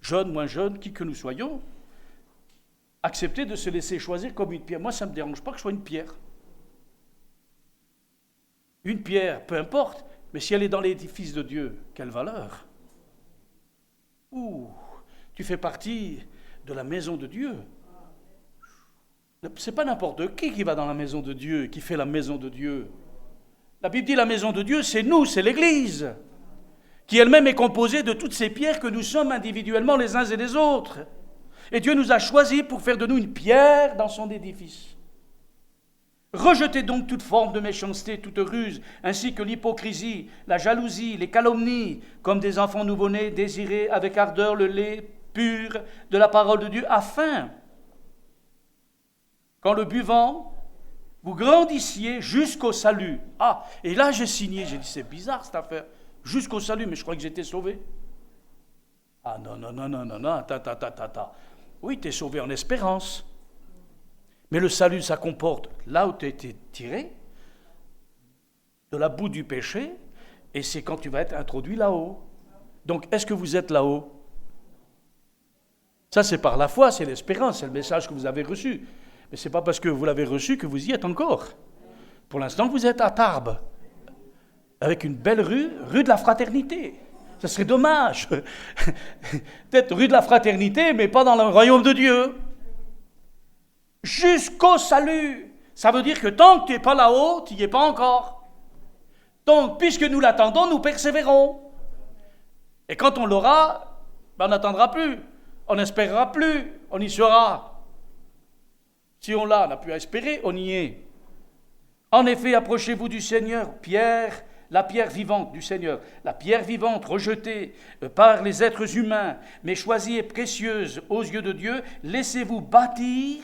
Jeune, moins jeune, qui que nous soyons, accepter de se laisser choisir comme une pierre. Moi, ça ne me dérange pas que je sois une pierre. Une pierre, peu importe, mais si elle est dans l'édifice de Dieu, quelle valeur! Ouh, tu fais partie de la maison de Dieu. C'est pas n'importe qui va dans la maison de Dieu, qui fait la maison de Dieu. La Bible dit la maison de Dieu, c'est nous, c'est l'Église, qui elle-même est composée de toutes ces pierres que nous sommes individuellement les uns et les autres. Et Dieu nous a choisis pour faire de nous une pierre dans son édifice. Rejetez donc toute forme de méchanceté, toute ruse, ainsi que l'hypocrisie, la jalousie, les calomnies, comme des enfants nouveau-nés, désirez avec ardeur le lait pur de la parole de Dieu, afin qu'en le buvant, vous grandissiez jusqu'au salut. Ah, et là j'ai signé, j'ai dit c'est bizarre cette affaire, jusqu'au salut, mais je crois que j'étais sauvé. Ah non, attends. Oui, tu es sauvé en espérance. Mais le salut, ça comporte là où tu as été tiré, de la boue du péché, et c'est quand tu vas être introduit là-haut. Donc, est-ce que vous êtes là-haut? Ça, c'est par la foi, c'est l'espérance, c'est le message que vous avez reçu. Mais ce n'est pas parce que vous l'avez reçu que vous y êtes encore. Pour l'instant, vous êtes à Tarbes. avec une belle rue de la Fraternité. Ce serait dommage. Peut-être rue de la Fraternité, mais pas dans le royaume de Dieu. Jusqu'au salut. Ça veut dire que tant que tu n'es pas là-haut, tu n'y es pas encore. Donc, puisque nous l'attendons, nous persévérons. Et quand on l'aura, on n'attendra plus. On n'espérera plus. On y sera. Si on l'a, on n'a plus à espérer, on y est. En effet, approchez-vous du Seigneur, Pierre, la pierre vivante du Seigneur, la pierre vivante rejetée par les êtres humains, mais choisie et précieuse aux yeux de Dieu, laissez-vous bâtir,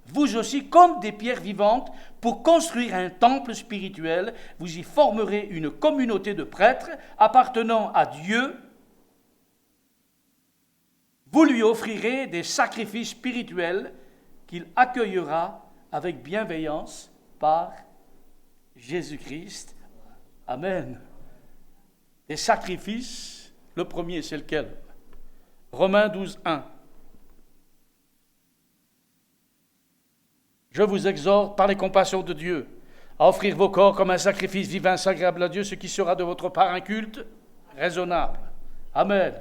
vous aussi, comme des pierres vivantes, pour construire un temple spirituel. Vous y formerez une communauté de prêtres appartenant à Dieu. Vous lui offrirez des sacrifices spirituels qu'il accueillera avec bienveillance par Jésus-Christ. Amen. Des sacrifices, le premier, c'est lequel? Romains 12, 1. Je vous exhorte par les compassions de Dieu à offrir vos corps comme un sacrifice vivant, agréable à Dieu, ce qui sera de votre part un culte raisonnable. Amen.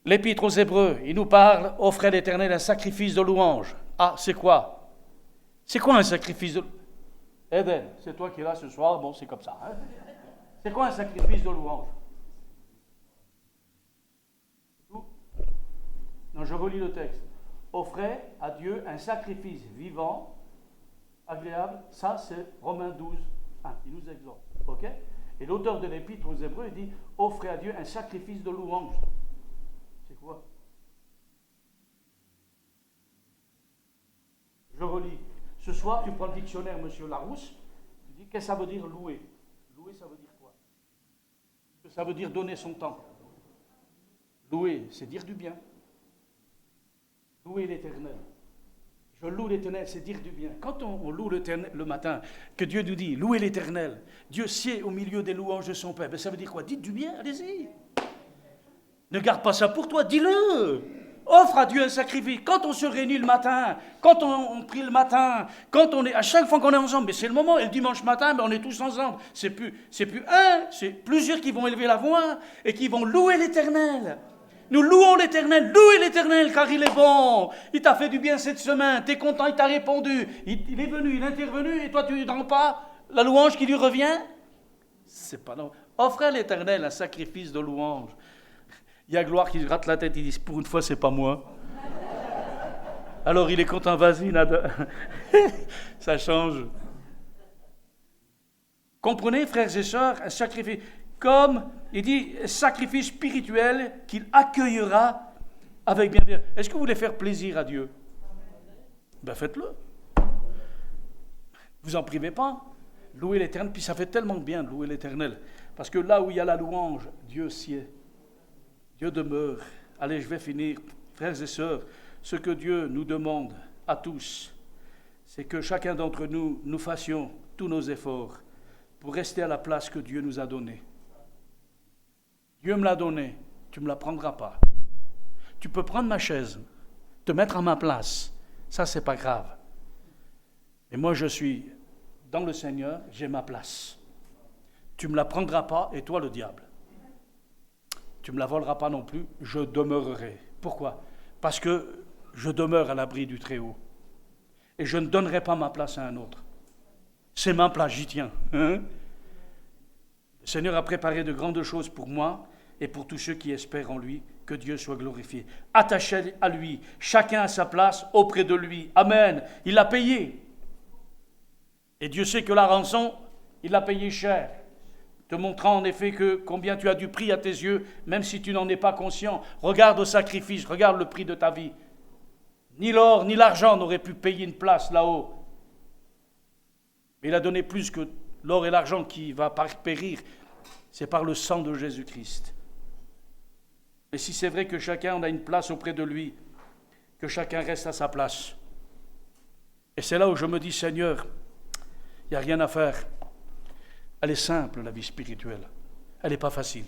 L'Épître aux Hébreux, il nous parle, offrez à l'Éternel un sacrifice de louange. Ah, c'est quoi? C'est quoi un sacrifice de louange? Eden, c'est toi qui es là ce soir, bon, c'est comme ça. Hein? C'est quoi un sacrifice de louange? Non, je relis le texte. Offrez à Dieu un sacrifice vivant, agréable. Ça, c'est Romains 12, 1. Il nous exhorte. Ok? Et l'auteur de l'Épître aux Hébreux dit, offrez à Dieu un sacrifice de louange. C'est quoi? Je relis. Ce soir, tu prends le dictionnaire, monsieur Larousse, tu dis, qu'est-ce que ça veut dire louer? Louer, ça veut dire quoi? Ça veut dire donner son temps. Louer, c'est dire du bien. Louer l'Éternel. Je loue l'Éternel, c'est dire du bien. Quand on loue l'Éternel le matin, que Dieu nous dit, louez l'Éternel, Dieu sied au milieu des louanges de son peuple, ça veut dire quoi? Dites du bien, allez-y. Ne garde pas ça pour toi, dis-le. Offre à Dieu un sacrifice. Quand on se réunit le matin, quand on prie le matin, quand on est, à chaque fois qu'on est ensemble, mais c'est le moment, et le dimanche matin, on est tous ensemble. C'est plus un, c'est plusieurs qui vont élever la voix et qui vont louer l'Éternel. Nous louons l'Éternel, louez l'Éternel car il est bon. Il t'a fait du bien cette semaine, t'es content, il t'a répondu. Il est venu, il est intervenu et toi tu ne rends pas la louange qui lui revient? C'est pas non. Offrez à l'Éternel un sacrifice de louange. Il y a Gloire qui se gratte la tête, il dit, pour une fois, c'est pas moi. Alors il est content, vas-y, nada. Ça change. Comprenez, frères et sœurs, un sacrifice, comme, il dit, sacrifice spirituel qu'il accueillera avec bienveillance. Est-ce que vous voulez faire plaisir à Dieu? Ben faites-le. Vous en privez pas. Louez l'Éternel, puis ça fait tellement bien de louer l'Éternel. Parce que là où il y a la louange, Dieu sied. Dieu demeure. Allez, je vais finir. Frères et sœurs, ce que Dieu nous demande à tous, c'est que chacun d'entre nous, nous fassions tous nos efforts pour rester à la place que Dieu nous a donnée. Dieu me l'a donnée, tu ne me la prendras pas. Tu peux prendre ma chaise, te mettre à ma place, ça c'est pas grave. Et moi je suis dans le Seigneur, j'ai ma place. Tu ne me la prendras pas, et toi le diable. Tu ne me la voleras pas non plus, je demeurerai. Pourquoi? Parce que je demeure à l'abri du Très-Haut. Et je ne donnerai pas ma place à un autre. C'est ma place, j'y tiens. Hein? Le Seigneur a préparé de grandes choses pour moi et pour tous ceux qui espèrent en lui, que Dieu soit glorifié. Attachez à lui, chacun à sa place auprès de lui. Amen. Il l'a payé. Et Dieu sait que la rançon, il l'a payé cher. Te montrant en effet que combien tu as du prix à tes yeux, même si tu n'en es pas conscient. Regarde au sacrifice, regarde le prix de ta vie. Ni l'or, ni l'argent n'auraient pu payer une place là-haut. Mais il a donné plus que l'or et l'argent qui va périr. C'est par le sang de Jésus-Christ. Et si c'est vrai que chacun a une place auprès de lui, que chacun reste à sa place. Et c'est là où je me dis, Seigneur, il n'y a rien à faire. Elle est simple, la vie spirituelle. Elle n'est pas facile.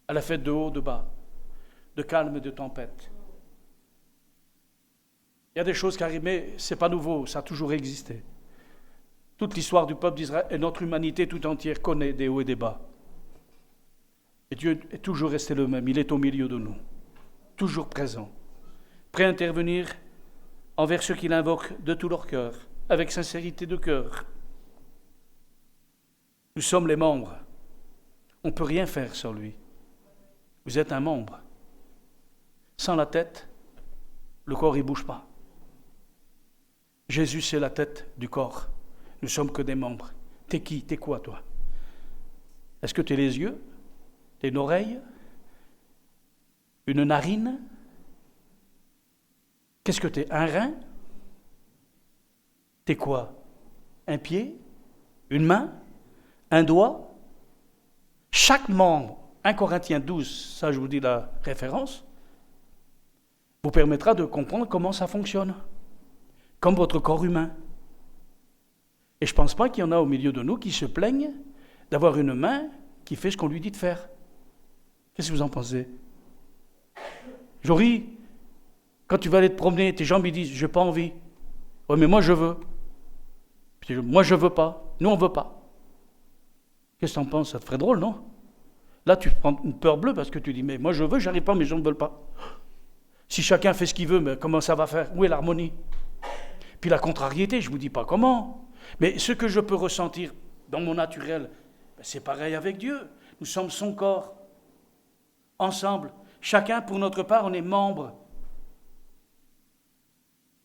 Elle est faite de haut, de bas, de calme et de tempête. Il y a des choses qui arrivent, mais ce n'est pas nouveau, ça a toujours existé. Toute l'histoire du peuple d'Israël et notre humanité tout entière connaît des hauts et des bas. Et Dieu est toujours resté le même. Il est au milieu de nous, toujours présent, prêt à intervenir envers ceux qui l'invoquent de tout leur cœur, avec sincérité de cœur. Nous sommes les membres. On ne peut rien faire sans lui. Vous êtes un membre. Sans la tête, le corps ne bouge pas. Jésus, c'est la tête du corps. Nous sommes que des membres. T'es qui? T'es quoi, toi? Est-ce que t'es les yeux? T'es une oreille? Une narine? Qu'est-ce que t'es? Un rein? T'es quoi? Un pied? Une main? Un doigt? Chaque membre, 1 Corinthiens 12, ça je vous dis la référence, vous permettra de comprendre comment ça fonctionne, comme votre corps humain. Et je ne pense pas qu'il y en a au milieu de nous qui se plaignent d'avoir une main qui fait ce qu'on lui dit de faire. Qu'est-ce que vous en pensez? Jory, quand tu vas aller te promener, tes jambes ils disent « j'ai pas envie ». Oui, mais moi je veux. Puis, moi je veux pas. Nous on veut pas. Qu'est-ce que tu en penses? Ça te ferait drôle, non? Là tu prends une peur bleue parce que tu dis « mais moi je veux, j'arrive pas, mes jambes ne veulent pas ». Si chacun fait ce qu'il veut, mais comment ça va faire? Où est l'harmonie? Puis la contrariété, je ne vous dis pas comment. Mais ce que je peux ressentir dans mon naturel, c'est pareil avec Dieu. Nous sommes son corps. Ensemble. Chacun, pour notre part, on est membre.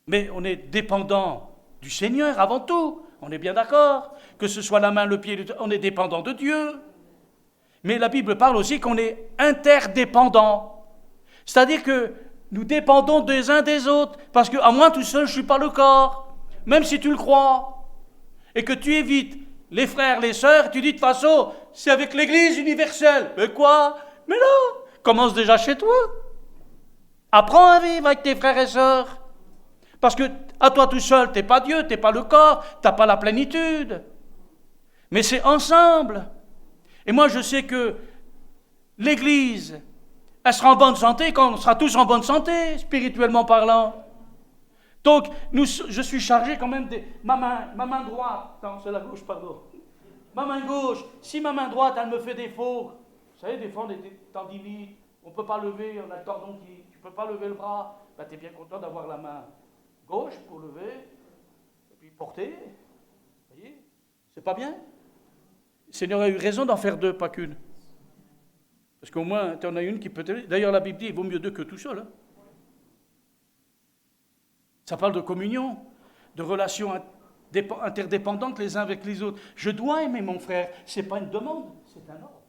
Mais on est dépendant du Seigneur avant tout. On est bien d'accord. Que ce soit la main, le pied, on est dépendant de Dieu. Mais la Bible parle aussi qu'on est interdépendant. C'est-à-dire que nous dépendons des uns des autres. Parce qu'à moi tout seul, je ne suis pas le corps. Même si tu le crois. Et que tu évites les frères, les sœurs, tu dis de toute façon, c'est avec l'Église universelle. Mais quoi? Mais non, commence déjà chez toi. Apprends à vivre avec tes frères et sœurs. Parce que à toi tout seul, tu n'es pas Dieu, tu n'es pas le corps, tu n'as pas la plénitude. Mais c'est ensemble. Et moi je sais que l'Église, elle sera en bonne santé quand on sera tous en bonne santé, spirituellement parlant. Donc, je suis chargé quand même de ma main droite. Non, c'est la gauche, pardon. Ma main gauche, si ma main droite, elle me fait défaut, vous savez, des fois, on est tendinite, on ne peut pas lever, on a le tendon qui... Tu ne peux pas lever le bras, ben, tu es bien content d'avoir la main gauche pour lever, et puis porter. Vous voyez? C'est pas bien? Le Seigneur a eu raison d'en faire deux, pas qu'une. Parce qu'au moins, tu en as une qui peut t'aider. D'ailleurs, la Bible dit, il vaut mieux deux que tout seul. Hein. Ça parle de communion, de relations interdépendantes les uns avec les autres. Je dois aimer mon frère. Ce n'est pas une demande, c'est un ordre.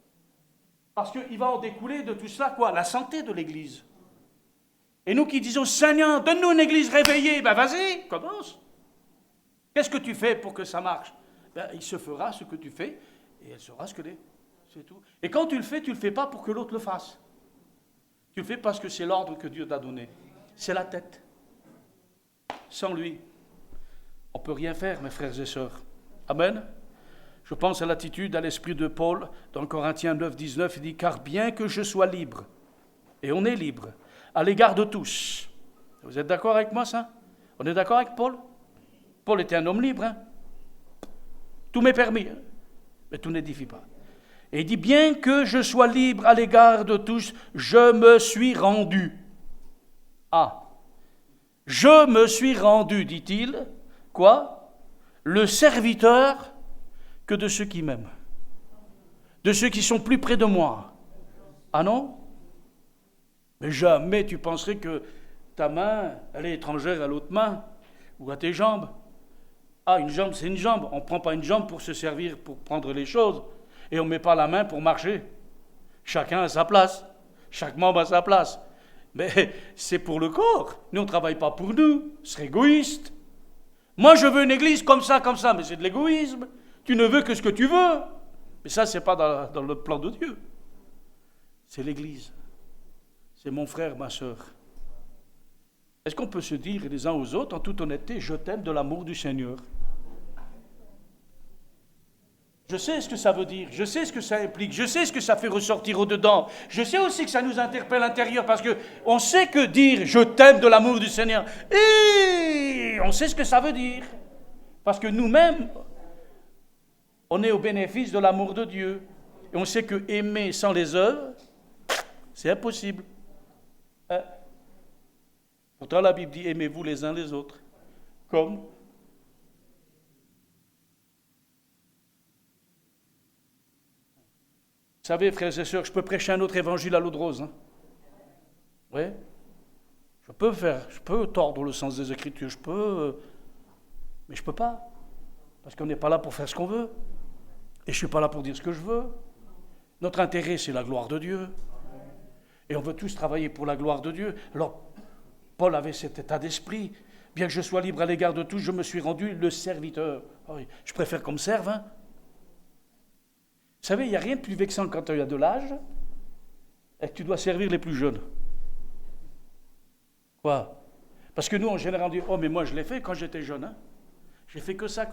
Parce qu'il va en découler de tout cela, quoi? La santé de l'Église. Et nous qui disons, Seigneur, donne-nous une Église réveillée, ben vas-y, commence. Qu'est-ce que tu fais pour que ça marche? Ben, il se fera ce que tu fais, et elle sera ce que l'est. C'est tout. Et quand tu le fais pas pour que l'autre le fasse. Tu le fais parce que c'est l'ordre que Dieu t'a donné. C'est la tête. Sans lui, on ne peut rien faire, mes frères et sœurs. Amen. Je pense à l'attitude, à l'esprit de Paul, dans Corinthiens 9, 19, il dit « Car bien que je sois libre, et on est libre, à l'égard de tous. » Vous êtes d'accord avec moi, ça? On est d'accord avec Paul? Paul était un homme libre. Hein? Tout m'est permis, hein? Mais tout n'édifie pas. Et il dit « Bien que je sois libre à l'égard de tous, je me suis rendu. » Ah! Je me suis rendu, dit-il, quoi? Le serviteur que de ceux qui m'aiment, de ceux qui sont plus près de moi. Ah non? Mais jamais tu penserais que ta main, elle est étrangère à l'autre main, ou à tes jambes. Ah, une jambe, c'est une jambe. On ne prend pas une jambe pour se servir, pour prendre les choses, et on ne met pas la main pour marcher. Chacun a sa place, chaque membre a sa place. Mais c'est pour le corps. Nous, on ne travaille pas pour nous. C'est égoïste. Moi, je veux une église comme ça, mais c'est de l'égoïsme. Tu ne veux que ce que tu veux. Mais ça, ce n'est pas dans le plan de Dieu. C'est l'église. C'est mon frère, ma sœur. Est-ce qu'on peut se dire les uns aux autres, en toute honnêteté, je t'aime de l'amour du Seigneur? Je sais ce que ça veut dire, je sais ce que ça implique, je sais ce que ça fait ressortir au-dedans. Je sais aussi que ça nous interpelle à l'intérieur parce qu'on sait que dire « je t'aime de l'amour du Seigneur », et on sait ce que ça veut dire. Parce que nous-mêmes, On est au bénéfice de l'amour de Dieu. Et on sait que aimer sans les œuvres, c'est impossible. Pourtant, la Bible dit, aimez-vous les uns les autres. Comme vous savez, frères et sœurs, je peux prêcher un autre évangile à l'eau de rose. Hein? Oui. Je peux tordre le sens des Écritures, mais je ne peux pas. Parce qu'on n'est pas là pour faire ce qu'on veut. Et je ne suis pas là pour dire ce que je veux. Notre intérêt, c'est la gloire de Dieu. Et on veut tous travailler pour la gloire de Dieu. Alors, Paul avait cet état d'esprit. Bien que je sois libre à l'égard de tous, je me suis rendu le serviteur. Oh oui, je préfère qu'on me serve. Hein. Vous savez, il n'y a rien de plus vexant quand tu as de l'âge et que tu dois servir les plus jeunes. Quoi? Parce que nous, en général, on dit, oh, mais moi, je l'ai fait quand j'étais jeune. Hein. J'ai fait que ça.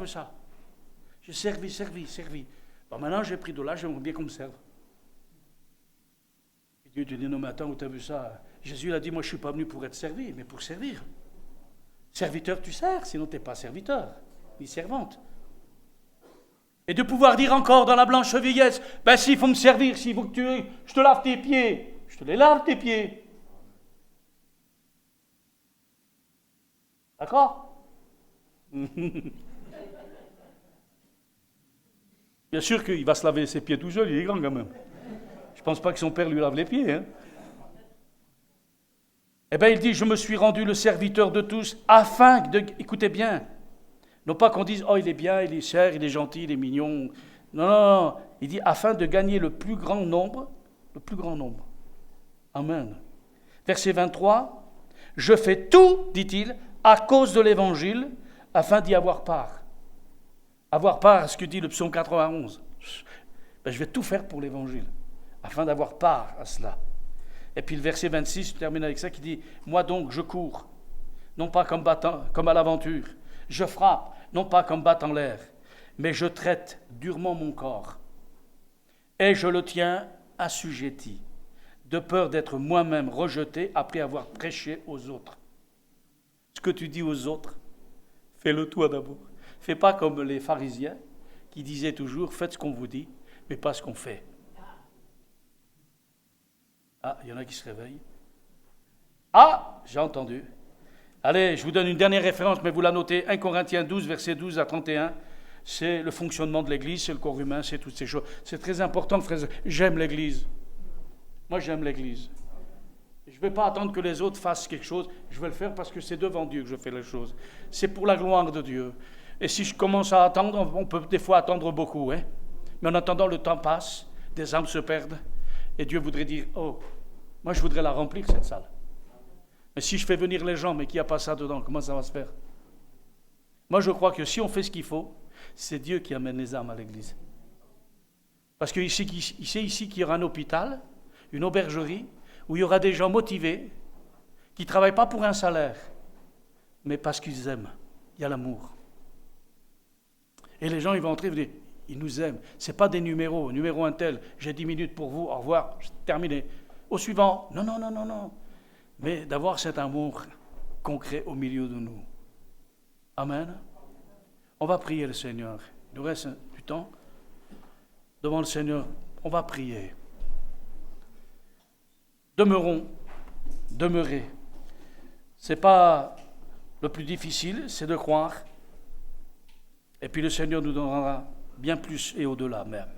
J'ai servi. Bon, maintenant, j'ai pris de l'âge, j'aimerais bien qu'on me serve. Et Dieu te dit, non, mais attends, où tu as vu ça? Jésus a dit, moi, je ne suis pas venu pour être servi, mais pour servir. Serviteur, tu sers, sinon tu n'es pas serviteur, ni servante. Et de pouvoir dire encore dans la blanche vieillesse, ben s'il faut me servir, s'il faut que je te lave tes pieds, je te les lave tes pieds. D'accord? Bien sûr qu'il va se laver ses pieds tout seul, il est grand quand même. Je ne pense pas que son père lui lave les pieds. Hein. Eh bien, il dit, je me suis rendu le serviteur de tous, afin de... Écoutez bien, non pas qu'on dise, oh, il est bien, il est cher, il est gentil, il est mignon. Non. Il dit, afin de gagner le plus grand nombre. Amen. Verset 23, je fais tout, dit-il, à cause de l'évangile, afin d'y avoir part. Avoir part à ce que dit le psaume 91. Ben, je vais tout faire pour l'évangile, afin d'avoir part à cela. Et puis le verset 26, je termine avec ça, qui dit, moi donc je cours, non pas comme à l'aventure, je frappe, non pas comme battant l'air, mais je traite durement mon corps, et je le tiens assujetti, de peur d'être moi-même rejeté après avoir prêché aux autres. Ce que tu dis aux autres, fais-le toi d'abord. Fais pas comme les pharisiens qui disaient toujours, faites ce qu'on vous dit, mais pas ce qu'on fait. Ah, il y en a qui se réveillent. Ah, j'ai entendu. Allez, je vous donne une dernière référence, mais vous la notez. 1 Corinthiens 12, versets 12 à 31. C'est le fonctionnement de l'Église, c'est le corps humain, c'est toutes ces choses. C'est très important, frères. J'aime l'Église. Moi, j'aime l'Église. Je ne vais pas attendre que les autres fassent quelque chose. Je vais le faire parce que c'est devant Dieu que je fais les choses. C'est pour la gloire de Dieu. Et si je commence à attendre, on peut des fois attendre beaucoup. Hein? Mais en attendant, le temps passe, des âmes se perdent. Et Dieu voudrait dire, oh, moi je voudrais la remplir cette salle. Mais si je fais venir les gens, mais qu'il n'y a pas ça dedans, comment ça va se faire? Moi je crois que si on fait ce qu'il faut, c'est Dieu qui amène les âmes à l'église. Parce qu'il sait ici qu'il y aura un hôpital, une aubergerie, où il y aura des gens motivés, qui ne travaillent pas pour un salaire, mais parce qu'ils aiment. Il y a l'amour. Et les gens, ils vont entrer et vont dire, ils nous aiment. Ce n'est pas des numéros. Numéro un tel, j'ai 10 minutes pour vous, au revoir, terminé. Au suivant, non. Mais d'avoir cet amour concret au milieu de nous. Amen. On va prier le Seigneur. Il nous reste du temps. Devant le Seigneur, on va prier. Demeurez. Ce n'est pas le plus difficile, c'est de croire. Et puis le Seigneur nous donnera bien plus et au-delà même.